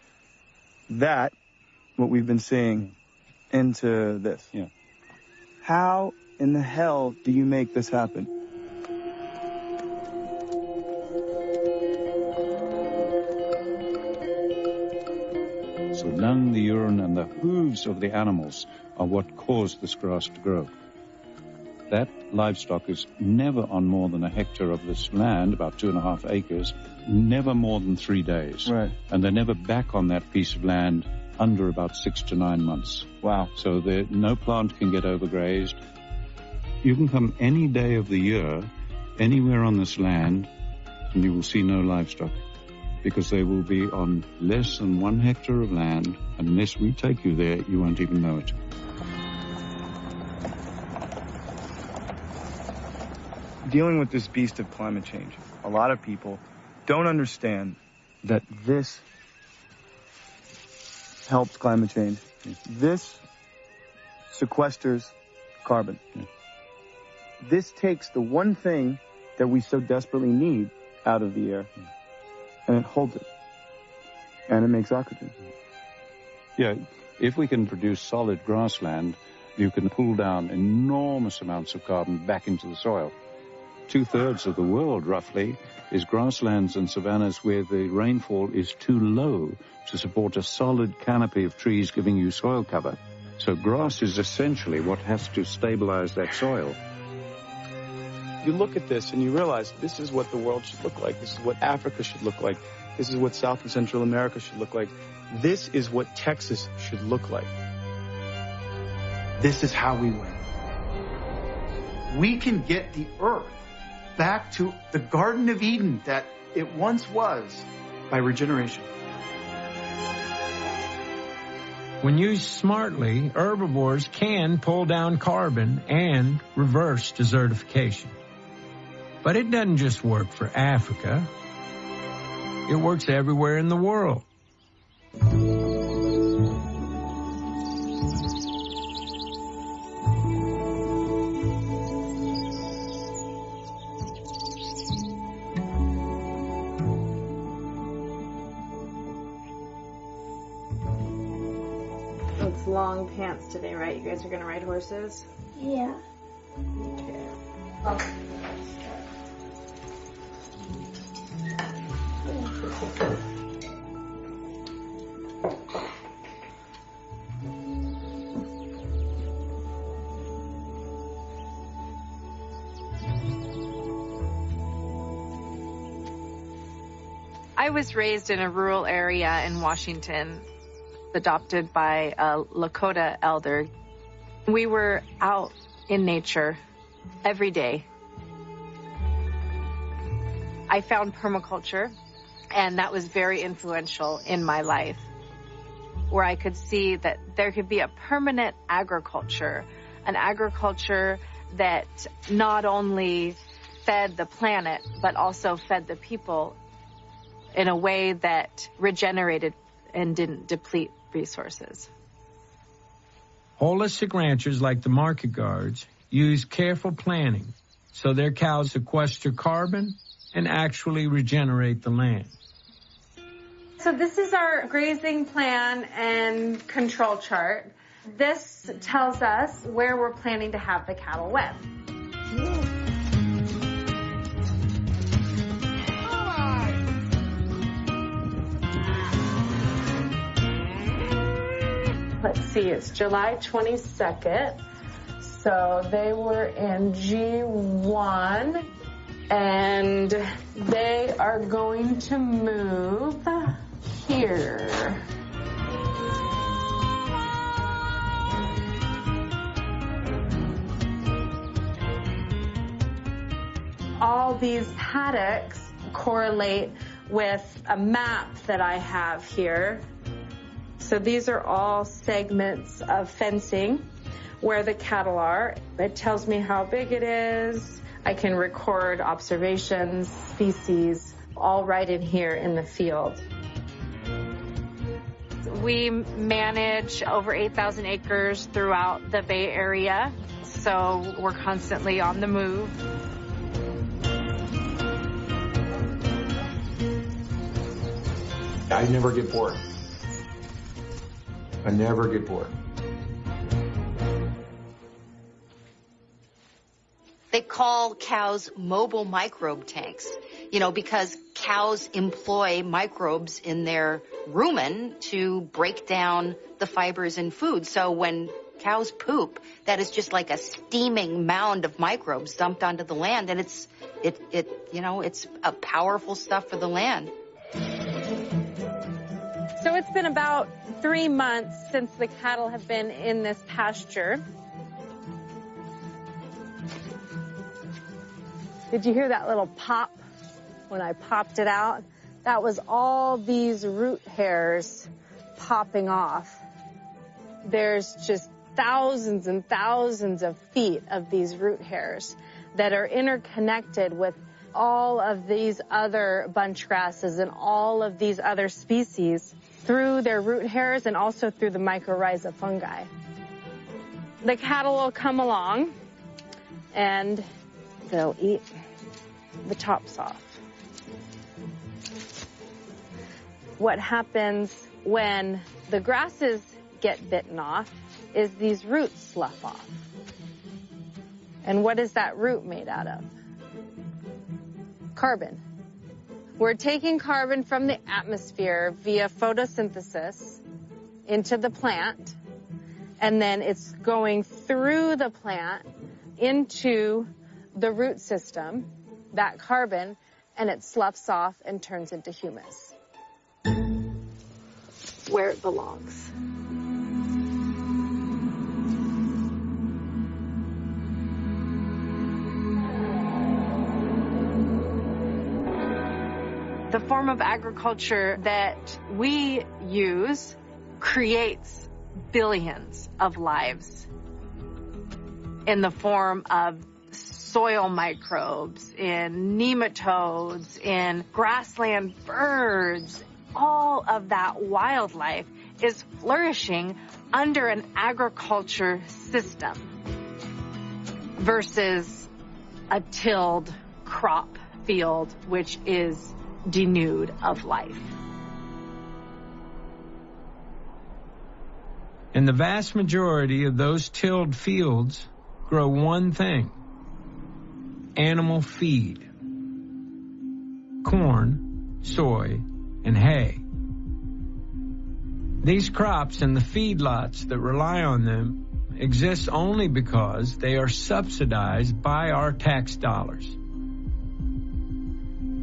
that, what we've been seeing, into this. How in the hell do you make this happen? So dung, the urine, and the hooves of the animals are what caused this grass to grow. That livestock is never on more than a hectare of this land, about 2.5 acres, never more than 3 days. Right. And they're never back on that piece of land under about 6 to 9 months. Wow. So no plant can get overgrazed. You can come any day of the year, anywhere on this land, and you will see no livestock, because they will be on less than 1 hectare of land. Unless we take you there, you won't even know it. Dealing with this beast of climate change, a lot of people don't understand that this helps climate change. This sequesters carbon. This takes the one thing that we so desperately need out of the air, and it holds it. And it makes oxygen. Yeah, if we can produce solid grassland, you can pull down enormous amounts of carbon back into the soil. 2/3 of the world, roughly, is grasslands and savannas where the rainfall is too low to support a solid canopy of trees giving you soil cover. So grass is essentially what has to stabilize that soil. You look at this and you realize this is what the world should look like. This is what Africa should look like. This is what South and Central America should look like. This is what Texas should look like. This is how we win. We can get the earth back to the Garden of Eden that it once was by regeneration. When used smartly, herbivores can pull down carbon and reverse desertification. But it doesn't just work for Africa. It works everywhere in the world. It's long pants today, right? You guys are gonna ride horses? Yeah. Okay. I was raised in a rural area in Washington, adopted by a Lakota elder. We were out in nature every day. I found permaculture, and that was very influential in my life, where I could see that there could be a permanent agriculture, an agriculture that not only fed the planet, but also fed the people in a way that regenerated and didn't deplete resources. Holistic ranchers like the market guards use careful planning so their cows sequester carbon and actually regenerate the land. So this is our grazing plan and control chart. This tells us where we're planning to have the cattle wet. Let's see, it's July 22nd. So they were in G1, and they are going to move here. All these paddocks correlate with a map that I have here. So these are all segments of fencing where the cattle are. It tells me how big it is. I can record observations, species, all right in here in the field. We manage over 8,000 acres throughout the Bay Area, so we're constantly on the move. I never get bored. I never get bored. They call cows mobile microbe tanks, because cows employ microbes in their rumen to break down the fibers in food. So when cows poop, that is just like a steaming mound of microbes dumped onto the land, and it's a powerful stuff for the land. So it's been about 3 months since the cattle have been in this pasture. Did you hear that little pop when I popped it out? That was all these root hairs popping off. There's just thousands and thousands of feet of these root hairs that are interconnected with all of these other bunch grasses and all of these other species through their root hairs and also through the mycorrhiza fungi. The cattle will come along and they'll eat the tops off. What happens when the grasses get bitten off is these roots slough off. And what is that root made out of? Carbon. We're taking carbon from the atmosphere via photosynthesis into the plant, and then it's going through the plant into the root system, that carbon, and it sloughs off and turns into humus, where it belongs. The form of agriculture that we use creates billions of lives in the form of soil microbes, in nematodes, in grassland birds. All of that wildlife is flourishing under an agriculture system versus a tilled crop field, which is denuded of life. And the vast majority of those tilled fields grow one thing: animal feed. Corn, soy, and hay. These crops and the feedlots that rely on them exist only because they are subsidized by our tax dollars.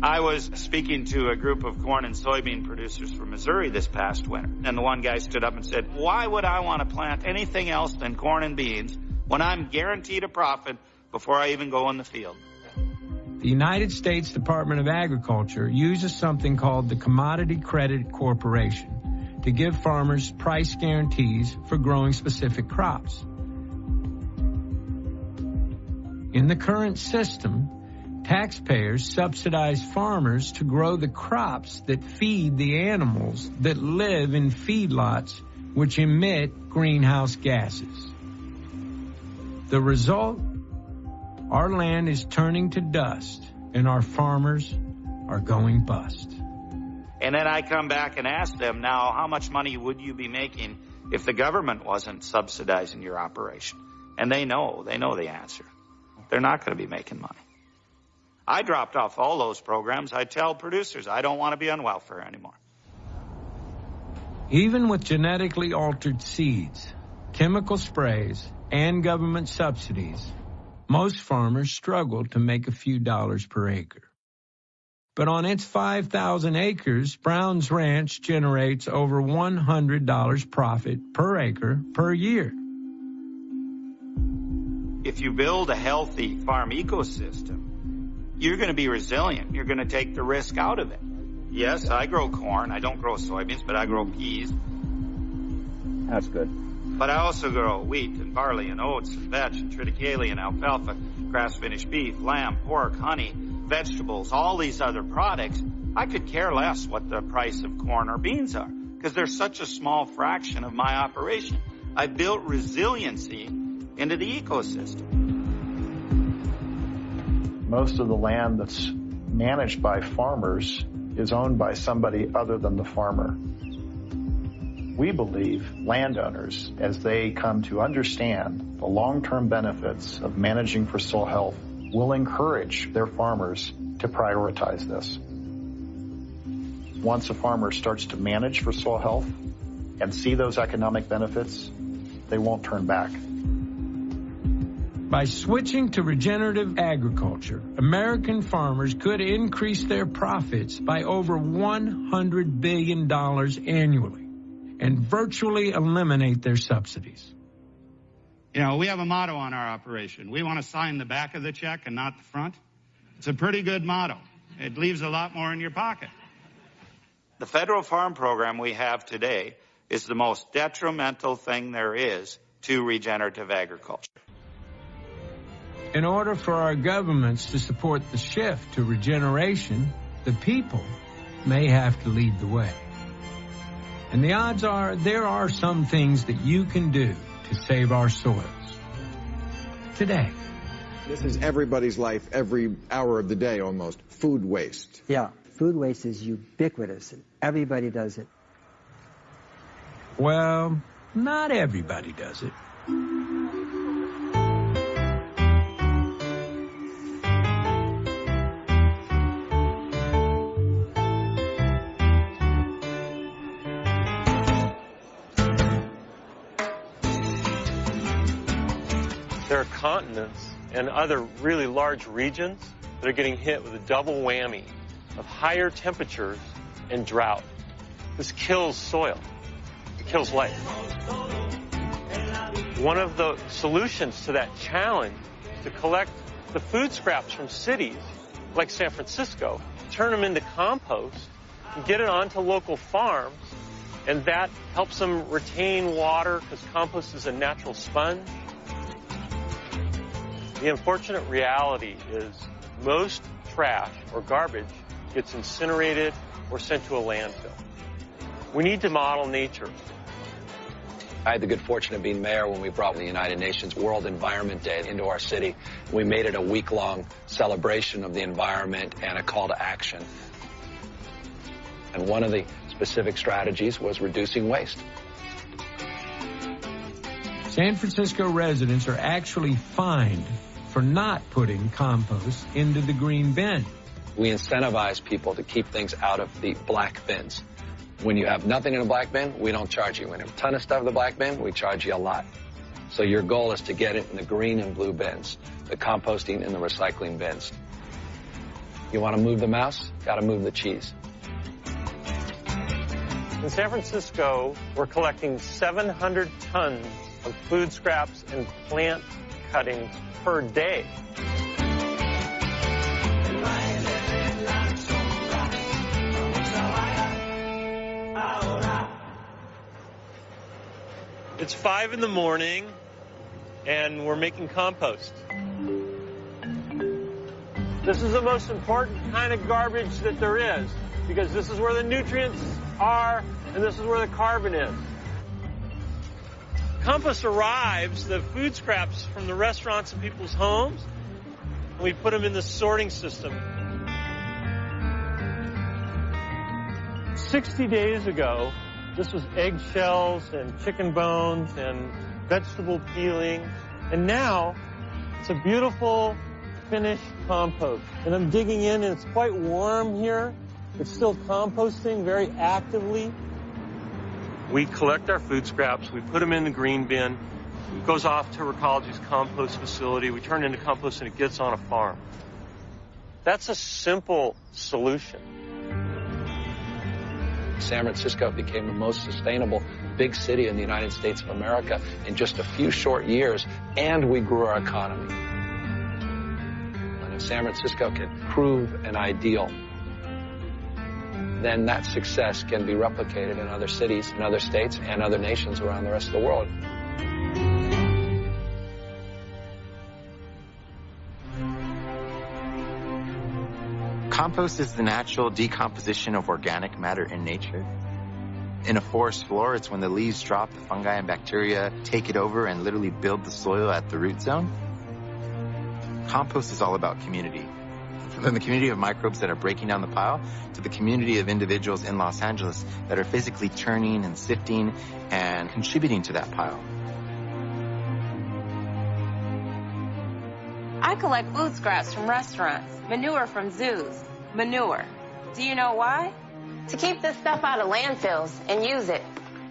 I was speaking to a group of corn and soybean producers from Missouri this past winter, and the one guy stood up and said, "Why would I want to plant anything else than corn and beans when I'm guaranteed a profit before I even go in the field?" The United States Department of Agriculture uses something called the Commodity Credit Corporation to give farmers price guarantees for growing specific crops. In the current system, taxpayers subsidize farmers to grow the crops that feed the animals that live in feedlots which emit greenhouse gases. The result? Our land is turning to dust and our farmers are going bust. And then I come back and ask them, now, how much money would you be making if the government wasn't subsidizing your operation? And they know the answer. They're not going to be making money. I dropped off all those programs. I tell producers I don't want to be on welfare anymore. Even with genetically altered seeds, chemical sprays, and government subsidies, most farmers struggle to make a few dollars per acre. But on its 5,000 acres, Brown's Ranch generates over $100 profit per acre per year. If you build a healthy farm ecosystem, you're going to be resilient. You're going to take the risk out of it. Yes, I grow corn. I don't grow soybeans, but I grow peas. That's good. But I also grow wheat and barley and oats and vetch and triticale and alfalfa, grass-finished beef, lamb, pork, honey, vegetables, all these other products. I could care less what the price of corn or beans are because they're such a small fraction of my operation. I built resiliency into the ecosystem. Most of the land that's managed by farmers is owned by somebody other than the farmer. We believe landowners, as they come to understand the long-term benefits of managing for soil health, will encourage their farmers to prioritize this. Once a farmer starts to manage for soil health and see those economic benefits, they won't turn back. By switching to regenerative agriculture, American farmers could increase their profits by over $100 billion annually and virtually eliminate their subsidies. You know, we have a motto on our operation. We want to sign the back of the check and not the front. It's a pretty good motto. It leaves a lot more in your pocket. The federal farm program we have today is the most detrimental thing there is to regenerative agriculture. In order for our governments to support the shift to regeneration, the people may have to lead the way. And the odds are there are some things that you can do to save our soils. Today. This is everybody's life, every hour of the day almost. Food waste. Yeah, food waste is ubiquitous. Everybody does it. Well, not everybody does it. There are continents and other really large regions that are getting hit with a double whammy of higher temperatures and drought. This kills soil. It kills life. One of the solutions to that challenge is to collect the food scraps from cities like San Francisco, turn them into compost, and get it onto local farms And that helps them retain water because compost is a natural sponge. The unfortunate reality is most trash or garbage gets incinerated or sent to a landfill. We need to model nature. I had the good fortune of being mayor when we brought the United Nations World Environment Day into our city. We made it a week-long celebration of the environment and a call to action. And one of the specific strategies was reducing waste. San Francisco residents are actually fined for not putting compost into the green bin. We incentivize people to keep things out of the black bins. When you have nothing in a black bin, we don't charge you. When you have a ton of stuff in the black bin, we charge you a lot. So your goal is to get it in the green and blue bins, the composting and the recycling bins. You want to move the mouse? Got to move the cheese. In San Francisco, we're collecting 700 tons of food scraps and plant cuttings per day. It's 5 in the morning, and we're making compost. This is the most important kind of garbage that there is, because this is where the nutrients are, and this is where the carbon is. Compost arrives, the food scraps from the restaurants and people's homes, and we put them in the sorting system. 60 days ago, this was eggshells and chicken bones and vegetable peelings. And now it's a beautiful finished compost. And I'm digging in, and it's quite warm here. It's still composting very actively. We collect our food scraps. We put them in the green bin. It goes off to Recology's compost facility. We turn it into compost, and it gets on a farm. That's a simple solution. San Francisco became the most sustainable big city in the United States of America in just a few short years, and we grew our economy. And if San Francisco can prove an ideal, then that success can be replicated in other cities, in other states, and other nations around the rest of the world. Compost is the natural decomposition of organic matter in nature. In a forest floor, it's when the leaves drop, the fungi and bacteria take it over and literally build the soil at the root zone. Compost is all about community. From the community of microbes that are breaking down the pile to the community of individuals in Los Angeles that are physically turning and sifting and contributing to that pile. I collect food scraps from restaurants, manure from zoos, manure. Do you know why? To keep this stuff out of landfills and use it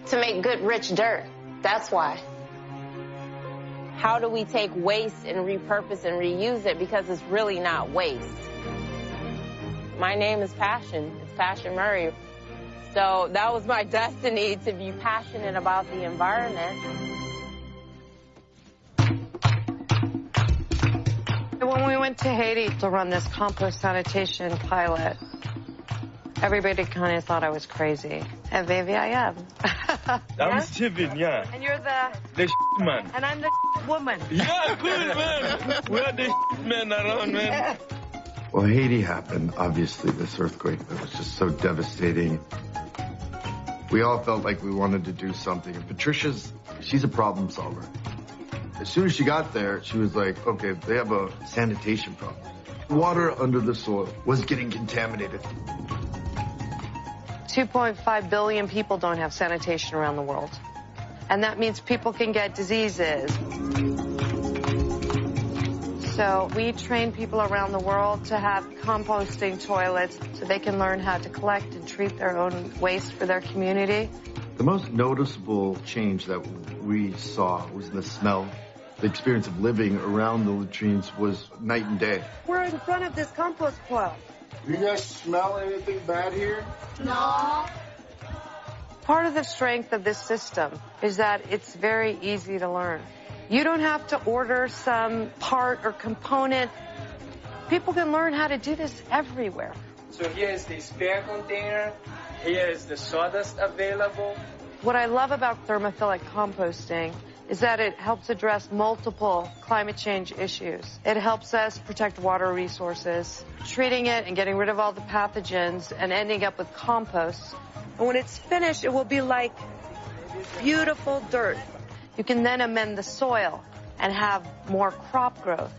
to make good, rich dirt. That's why. How do we take waste and repurpose and reuse it, because it's really not waste? My name is Passion. It's Passion Murray. So that was my destiny, to be passionate about the environment. When we went to Haiti to run this compost sanitation pilot, everybody kind of thought I was crazy. And maybe I am. I'm Steven, yeah. And you're the man. And I'm the woman. Yeah, good, man. We're the men around, man. Well, Haiti happened, obviously, this earthquake that was just so devastating. We all felt like we wanted to do something. And she's a problem solver. As soon as she got there, she was like, okay, they have a sanitation problem. Water under the soil was getting contaminated. 2.5 billion people don't have sanitation around the world. And that means people can get diseases. So we train people around the world to have composting toilets so they can learn how to collect and treat their own waste for their community. The most noticeable change that we saw was the smell. The experience of living around the latrines was night and day. We're in front of this compost pile. Do you guys smell anything bad here? No. Part of the strength of this system is that it's very easy to learn. You don't have to order some part or component. People can learn how to do this everywhere. So here is the spare container. Here is the sawdust available. What I love about thermophilic composting is that it helps address multiple climate change issues. It helps us protect water resources, treating it and getting rid of all the pathogens and ending up with compost. And when it's finished, it will be like beautiful dirt. You can then amend the soil and have more crop growth.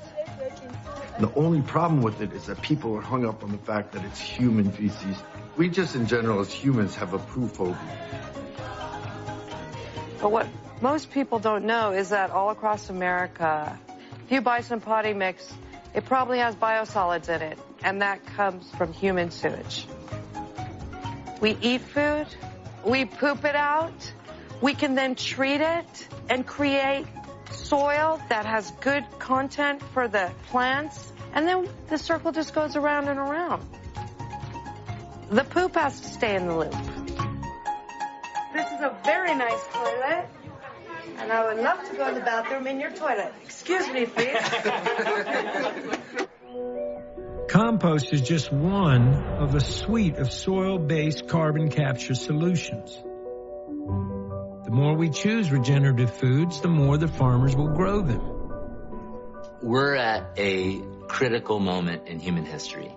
The only problem with it is that people are hung up on the fact that it's human feces. We just, in general, as humans, have a poo phobia. But what most people don't know is that all across America, if you buy some potting mix, it probably has biosolids in it, and that comes from human sewage. We eat food, we poop it out, we can then treat it and create soil that has good content for the plants, and then the circle just goes around and around. The poop has to stay in the loop. This is a very nice toilet, and I would love to go to the bathroom in your toilet. Excuse me, please. Compost is just one of a suite of soil-based carbon capture solutions. The more we choose regenerative foods, the more the farmers will grow them. We're at a critical moment in human history.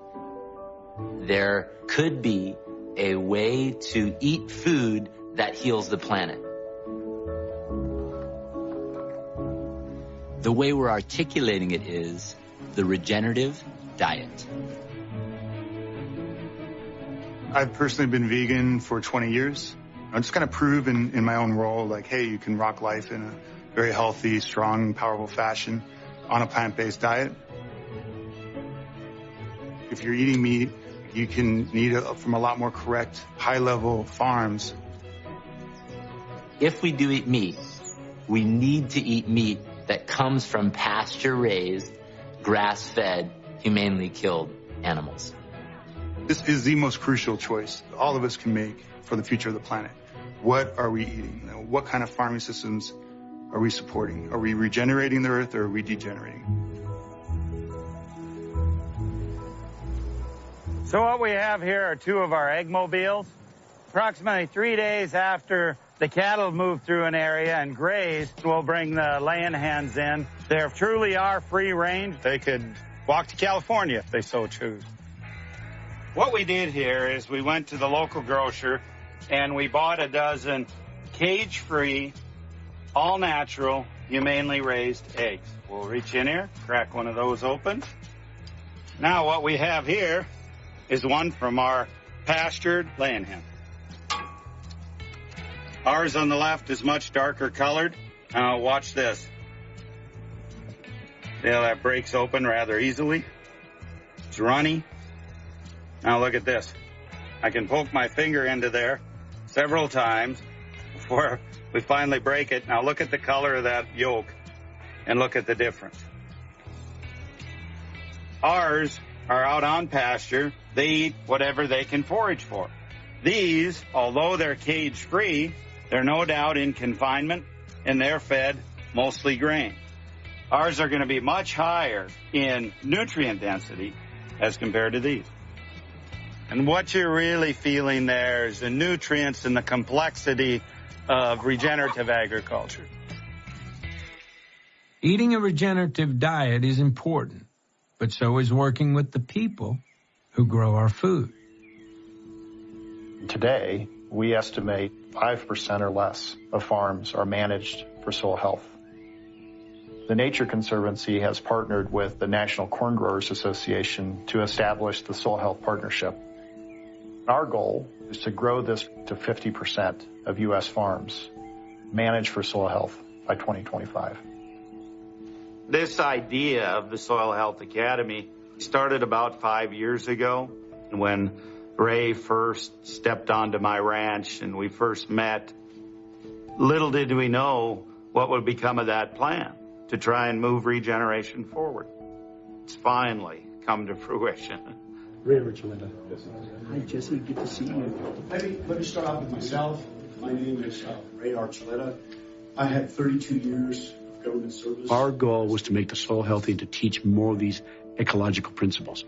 There could be a way to eat food that heals the planet. The way we're articulating it is the regenerative diet. I've personally been vegan for 20 years. I'm just going to prove in my own role, like, hey, you can rock life in a very healthy, strong, powerful fashion on a plant-based diet. If you're eating meat, you can eat it from a lot more correct, high-level farms. If we do eat meat, we need to eat meat that comes from pasture-raised, grass-fed, humanely killed animals. This is the most crucial choice all of us can make for the future of the planet. What are we eating? What kind of farming systems are we supporting? Are we regenerating the earth or are we degenerating? So what we have here are two of our egg mobiles. Approximately 3 days after the cattle move through an area and graze, we'll bring the laying hens in. They truly are free range. They could walk to California if they so choose. What we did here is we went to the local grocer and we bought a dozen cage-free, all-natural, humanely raised eggs. We'll reach in here, crack one of those open. Now what we have here is one from our pastured laying hen. Ours on the left is much darker colored. Now watch this. See how that breaks open rather easily? It's runny. Now look at this. I can poke my finger into there several times before we finally break it. Now look at the color of that yolk and look at the difference. Ours are out on pasture. They eat whatever they can forage for. These, although they're cage-free, they're no doubt in confinement and they're fed mostly grain. Ours are going to be much higher in nutrient density as compared to these. And what you're really feeling there is the nutrients and the complexity of regenerative agriculture. Eating a regenerative diet is important, but so is working with the people who grow our food. Today, we estimate 5% or less of farms are managed for soil health. The Nature Conservancy has partnered with the National Corn Growers Association to establish the Soil Health Partnership. Our goal is to grow this to 50% of U.S. farms managed for soil health by 2025. This idea of the Soil Health Academy started about 5 years ago when Ray first stepped onto my ranch and we first met. Little did we know what would become of that plan to try and move regeneration forward. It's finally come to fruition. Ray Archuleta. Hi, Jesse. Good to see you. Let me start off with myself. My name is Ray Archuleta. I had 32 years of government service. Our goal was to make the soil healthy and to teach more of these ecological principles.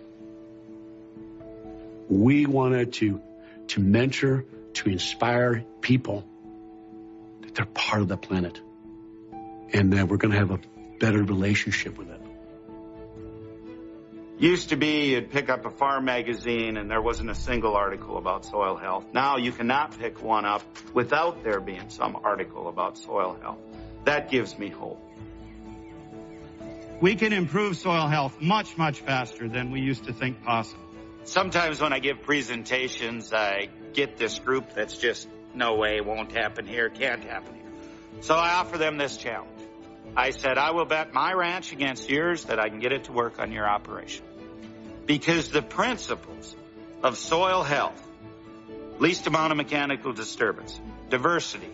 We wanted to to mentor, to inspire people that they're part of the planet and that we're going to have a better relationship with it. Used to be you'd pick up a farm magazine and there wasn't a single article about soil health. Now you cannot pick one up without there being some article about soil health. That gives me hope. We can improve soil health much, much faster than we used to think possible. Sometimes when I give presentations, I get this group that's just, no way, won't happen here, can't happen here. So I offer them this challenge. I said, I will bet my ranch against yours that I can get it to work on your operation. Because the principles of soil health, least amount of mechanical disturbance, diversity,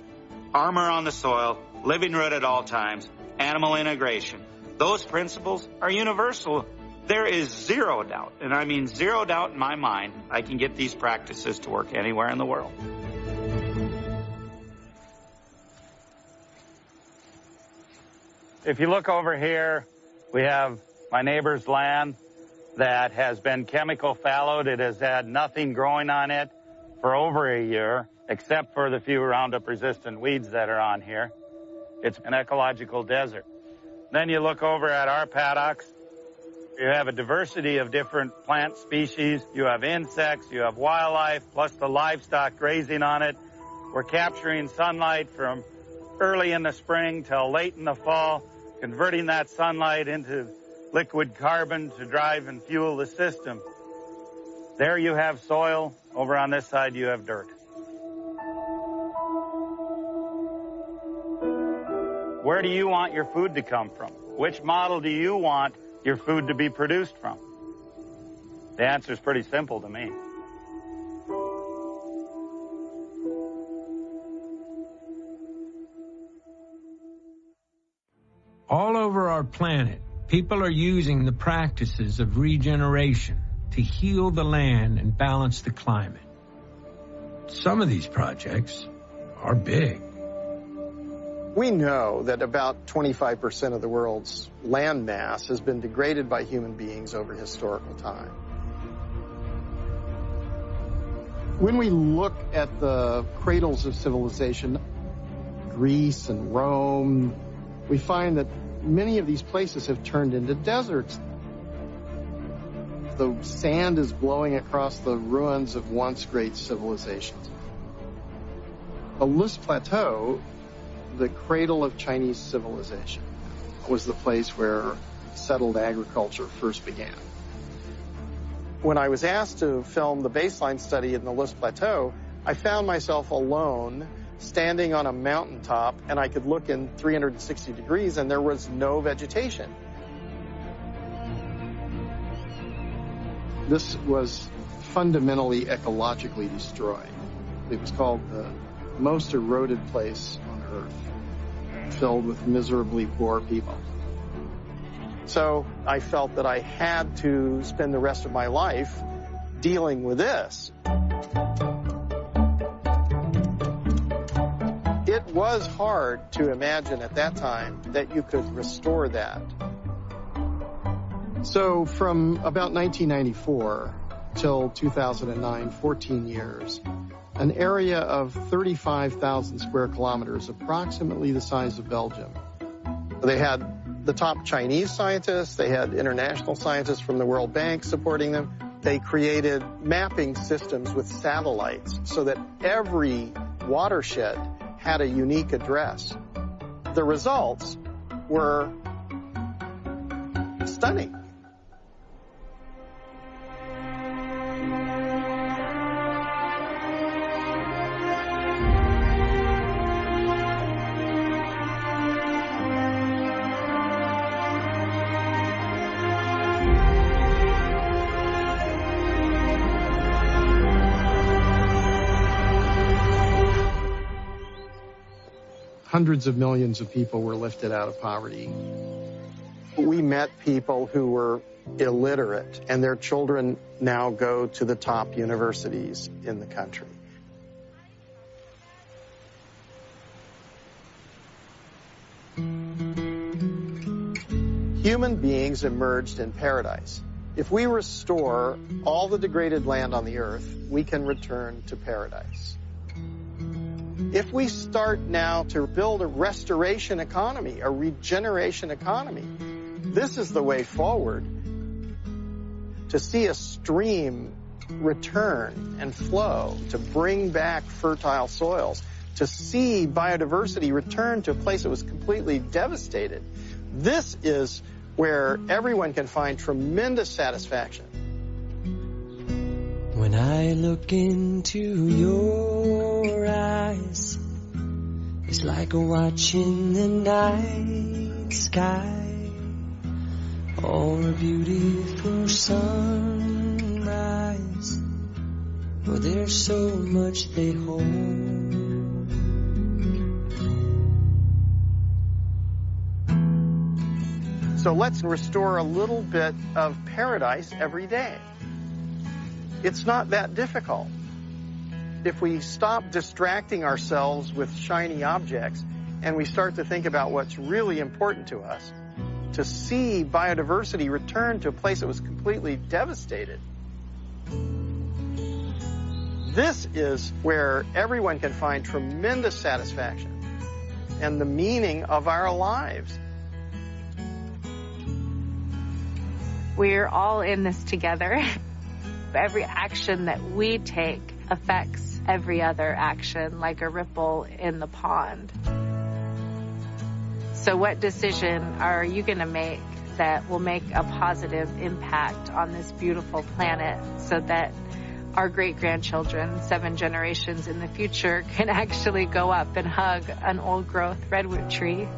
armor on the soil, living root at all times, animal integration, those principles are universal. There is zero doubt, and I mean zero doubt in my mind, I can get these practices to work anywhere in the world. If you look over here, we have my neighbor's land that has been chemical fallowed. It has had nothing growing on it for over a year, except for the few Roundup-resistant weeds that are on here. It's an ecological desert. Then you look over at our paddocks. You have a diversity of different plant species. You have insects, you have wildlife, plus the livestock grazing on it. We're capturing sunlight from early in the spring till late in the fall, converting that sunlight into liquid carbon to drive and fuel the system. There you have soil. Over on this side, you have dirt. Where do you want your food to come from? Which model do you want your food to be produced from? The answer is pretty simple to me. All over our planet, people are using the practices of regeneration to heal the land and balance the climate. Some of these projects are big. We know that about 25% of the world's land mass has been degraded by human beings over historical time. When we look at the cradles of civilization, Greece and Rome, we find that many of these places have turned into deserts. The sand is blowing across the ruins of once great civilizations. The Loess Plateau, the cradle of Chinese civilization, was the place where settled agriculture first began. When I was asked to film the baseline study in the Loess Plateau, I found myself alone, standing on a mountaintop, and I could look in 360 degrees, and there was no vegetation. This was fundamentally ecologically destroyed. It was called the most eroded place on Earth, filled with miserably poor people. So I felt that I had to spend the rest of my life dealing with this. It was hard to imagine at that time that you could restore that. So from about 1994 till 2009, 14 years, an area of 35,000 square kilometers, approximately the size of Belgium. They had the top Chinese scientists, they had international scientists from the World Bank supporting them. They created mapping systems with satellites so that every watershed had a unique address. The results were stunning. Hundreds of millions of people were lifted out of poverty. We met people who were illiterate, and their children now go to the top universities in the country. Human beings emerged in paradise. If we restore all the degraded land on the earth, we can return to paradise. If we start now to build a restoration economy, a regeneration economy, this is the way forward to see a stream return and flow, to bring back fertile soils, to see biodiversity return to a place that was completely devastated. This is where everyone can find tremendous satisfaction. When I look into your eyes, it's like watching the night sky or a beautiful sunrise. Oh, there's so much they hold. So let's restore a little bit of paradise every day. It's not that difficult. If we stop distracting ourselves with shiny objects and we start to think about what's really important to us, to see biodiversity return to a place that was completely devastated, this is where everyone can find tremendous satisfaction and the meaning of our lives. We're all in this together. Every action that we take affects every other action, like a ripple in the pond. So what decision are you going to make that will make a positive impact on this beautiful planet so that our great-grandchildren, 7 generations in the future, can actually go up and hug an old-growth redwood tree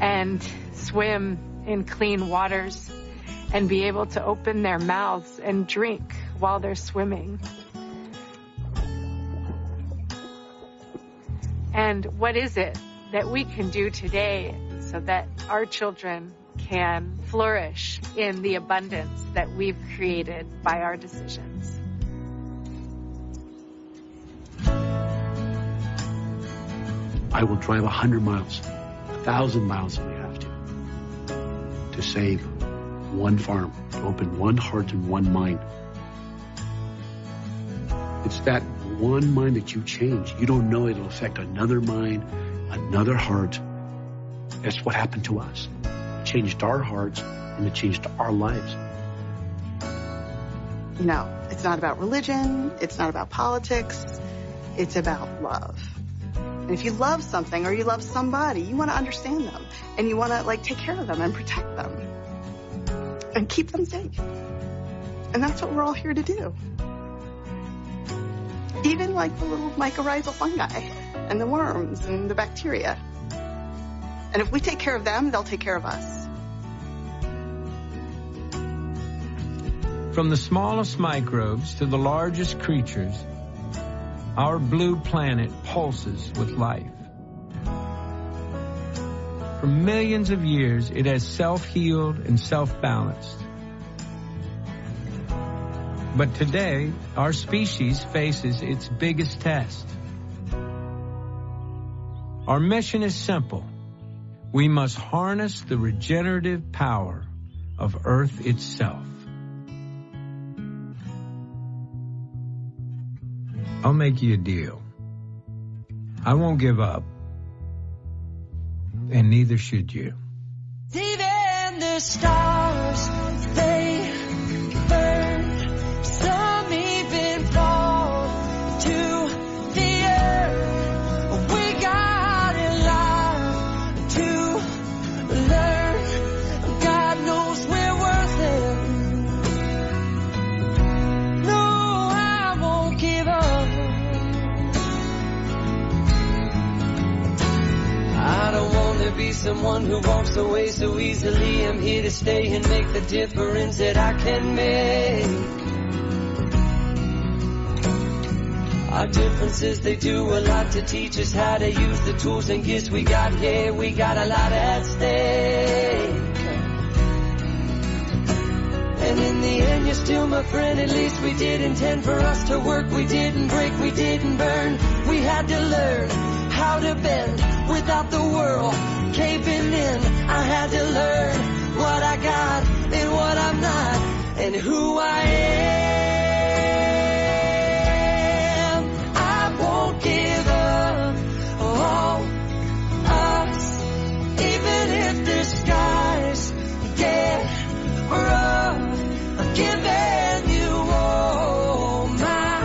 and swim in clean waters and be able to open their mouths and drink while they're swimming? And what is it that we can do today so that our children can flourish in the abundance that we've created by our decisions? I will drive 100 miles, 1,000 miles if we have to save one farm, to open one heart and one mind. It's that one mind that you change. You don't know it'll affect another mind, another heart. That's what happened to us. It changed our hearts and it changed our lives. No, it's not about religion. It's not about politics. It's about love. And if you love something or you love somebody, you want to understand them and you want to take care of them and protect them and keep them safe. And that's what we're all here to do. Even the little mycorrhizal fungi and the worms and the bacteria. And if we take care of them, they'll take care of us. From the smallest microbes to the largest creatures, our blue planet pulses with life. For millions of years, it has self-healed and self-balanced. But today, our species faces its biggest test. Our mission is simple. We must harness the regenerative power of Earth itself. I'll make you a deal. I won't give up. And neither should you. Even the stars, they burn. Some even fall to the earth. We got a lot to learn. God knows we're worth it. No, I won't give up. I don't want to be someone who walks away so easily. I'm here to stay and make the difference that I can make. Our differences, they do a lot to teach us how to use the tools and gifts we got here. We got a lot at stake. And in the end, you're still my friend. At least we did intend for us to work. We didn't break, we didn't burn. We had to learn how to bend without the world caving in. I had to learn what I got and what I'm not, and who I am. I won't give up on us, even if the skies get rough. I'm giving you all my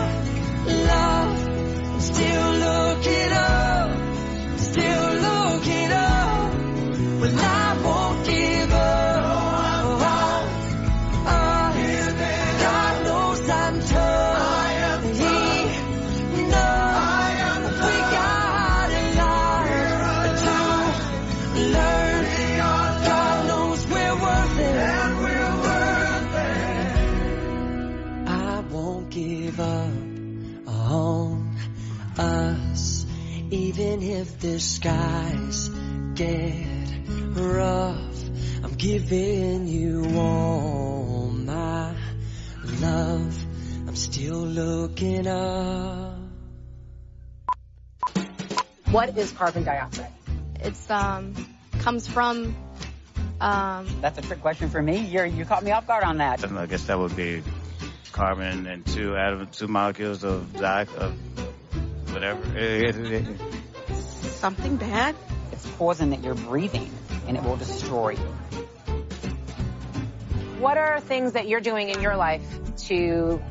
love. I'm still looking up, still looking up. Well, I won't give up on us. God knows I'm tough. He knows we got a lot to learn. God knows we're worth it. I won't give up on us, even if the skies get rough. I'm giving you all my love. I'm still looking up. What is carbon dioxide? It's comes from That's a trick question for me. You caught me off guard on that. I guess that would be carbon and two molecules of whatever. Something bad? It's poison that you're breathing, and it will destroy you. What are things that you're doing in your life to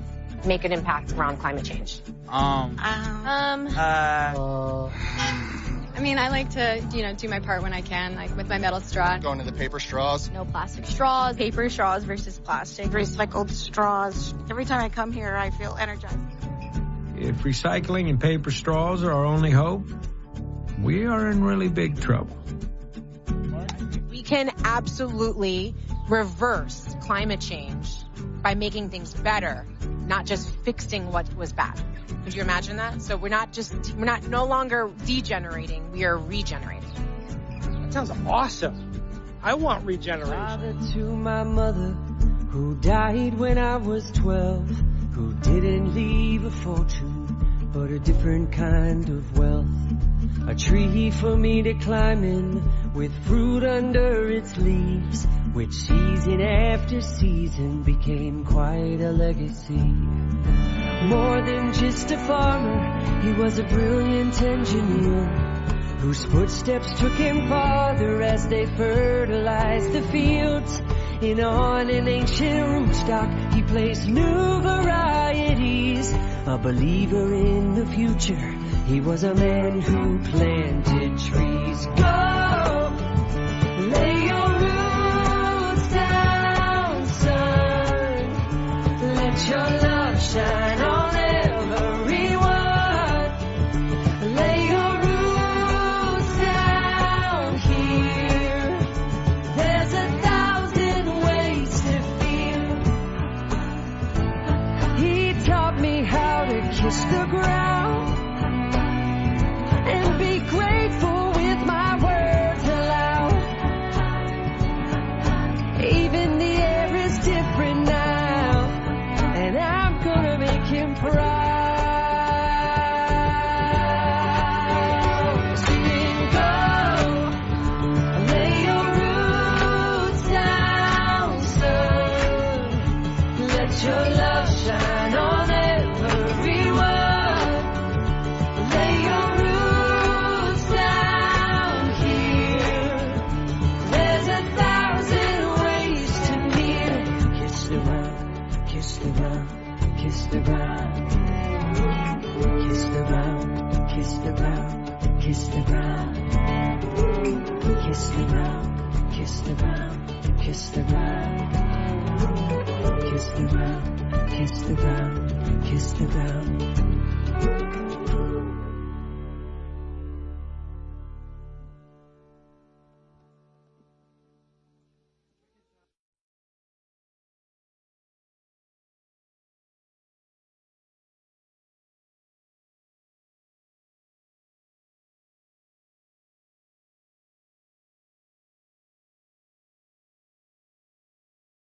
make an impact around climate change? I mean, I like to, do my part when I can, like with my metal straw. Going to the paper straws. No plastic straws, paper straws versus plastic. Recycled straws. Every time I come here, I feel energized. If recycling and paper straws are our only hope, we are in really big trouble. We can absolutely reverse climate change by making things better, not just fixing what was bad. Could you imagine that? So we're no longer degenerating, we are regenerating. That sounds awesome. I want regeneration. Father to my mother, who died when I was 12, who didn't leave a fortune, but a different kind of wealth. A tree for me to climb in, with fruit under its leaves, which season after season became quite a legacy. More than just a farmer, he was a brilliant engineer, whose footsteps took him farther as they fertilized the fields. And on an ancient rootstock, he placed new varieties. A believer in the future, he was a man who planted trees. Go, lay your roots down, son. Let your love shine on everyone. Lay your roots down here. There's 1,000 ways to feel. He taught me how to kiss the ground and be grateful with my words aloud. Even the air is different now, and I'm gonna make him proud. Singing, go, lay your roots down, son. Let your love shine on everyone. Lay your roots down here. There's 1,000 ways to kneel. Kiss the ground, kiss the ground, kiss the ground. Kiss the ground, kiss the ground, kiss the ground. Kiss the ground, kiss the ground, kiss the ground. Kiss the ground, kiss the ground, kiss the ground.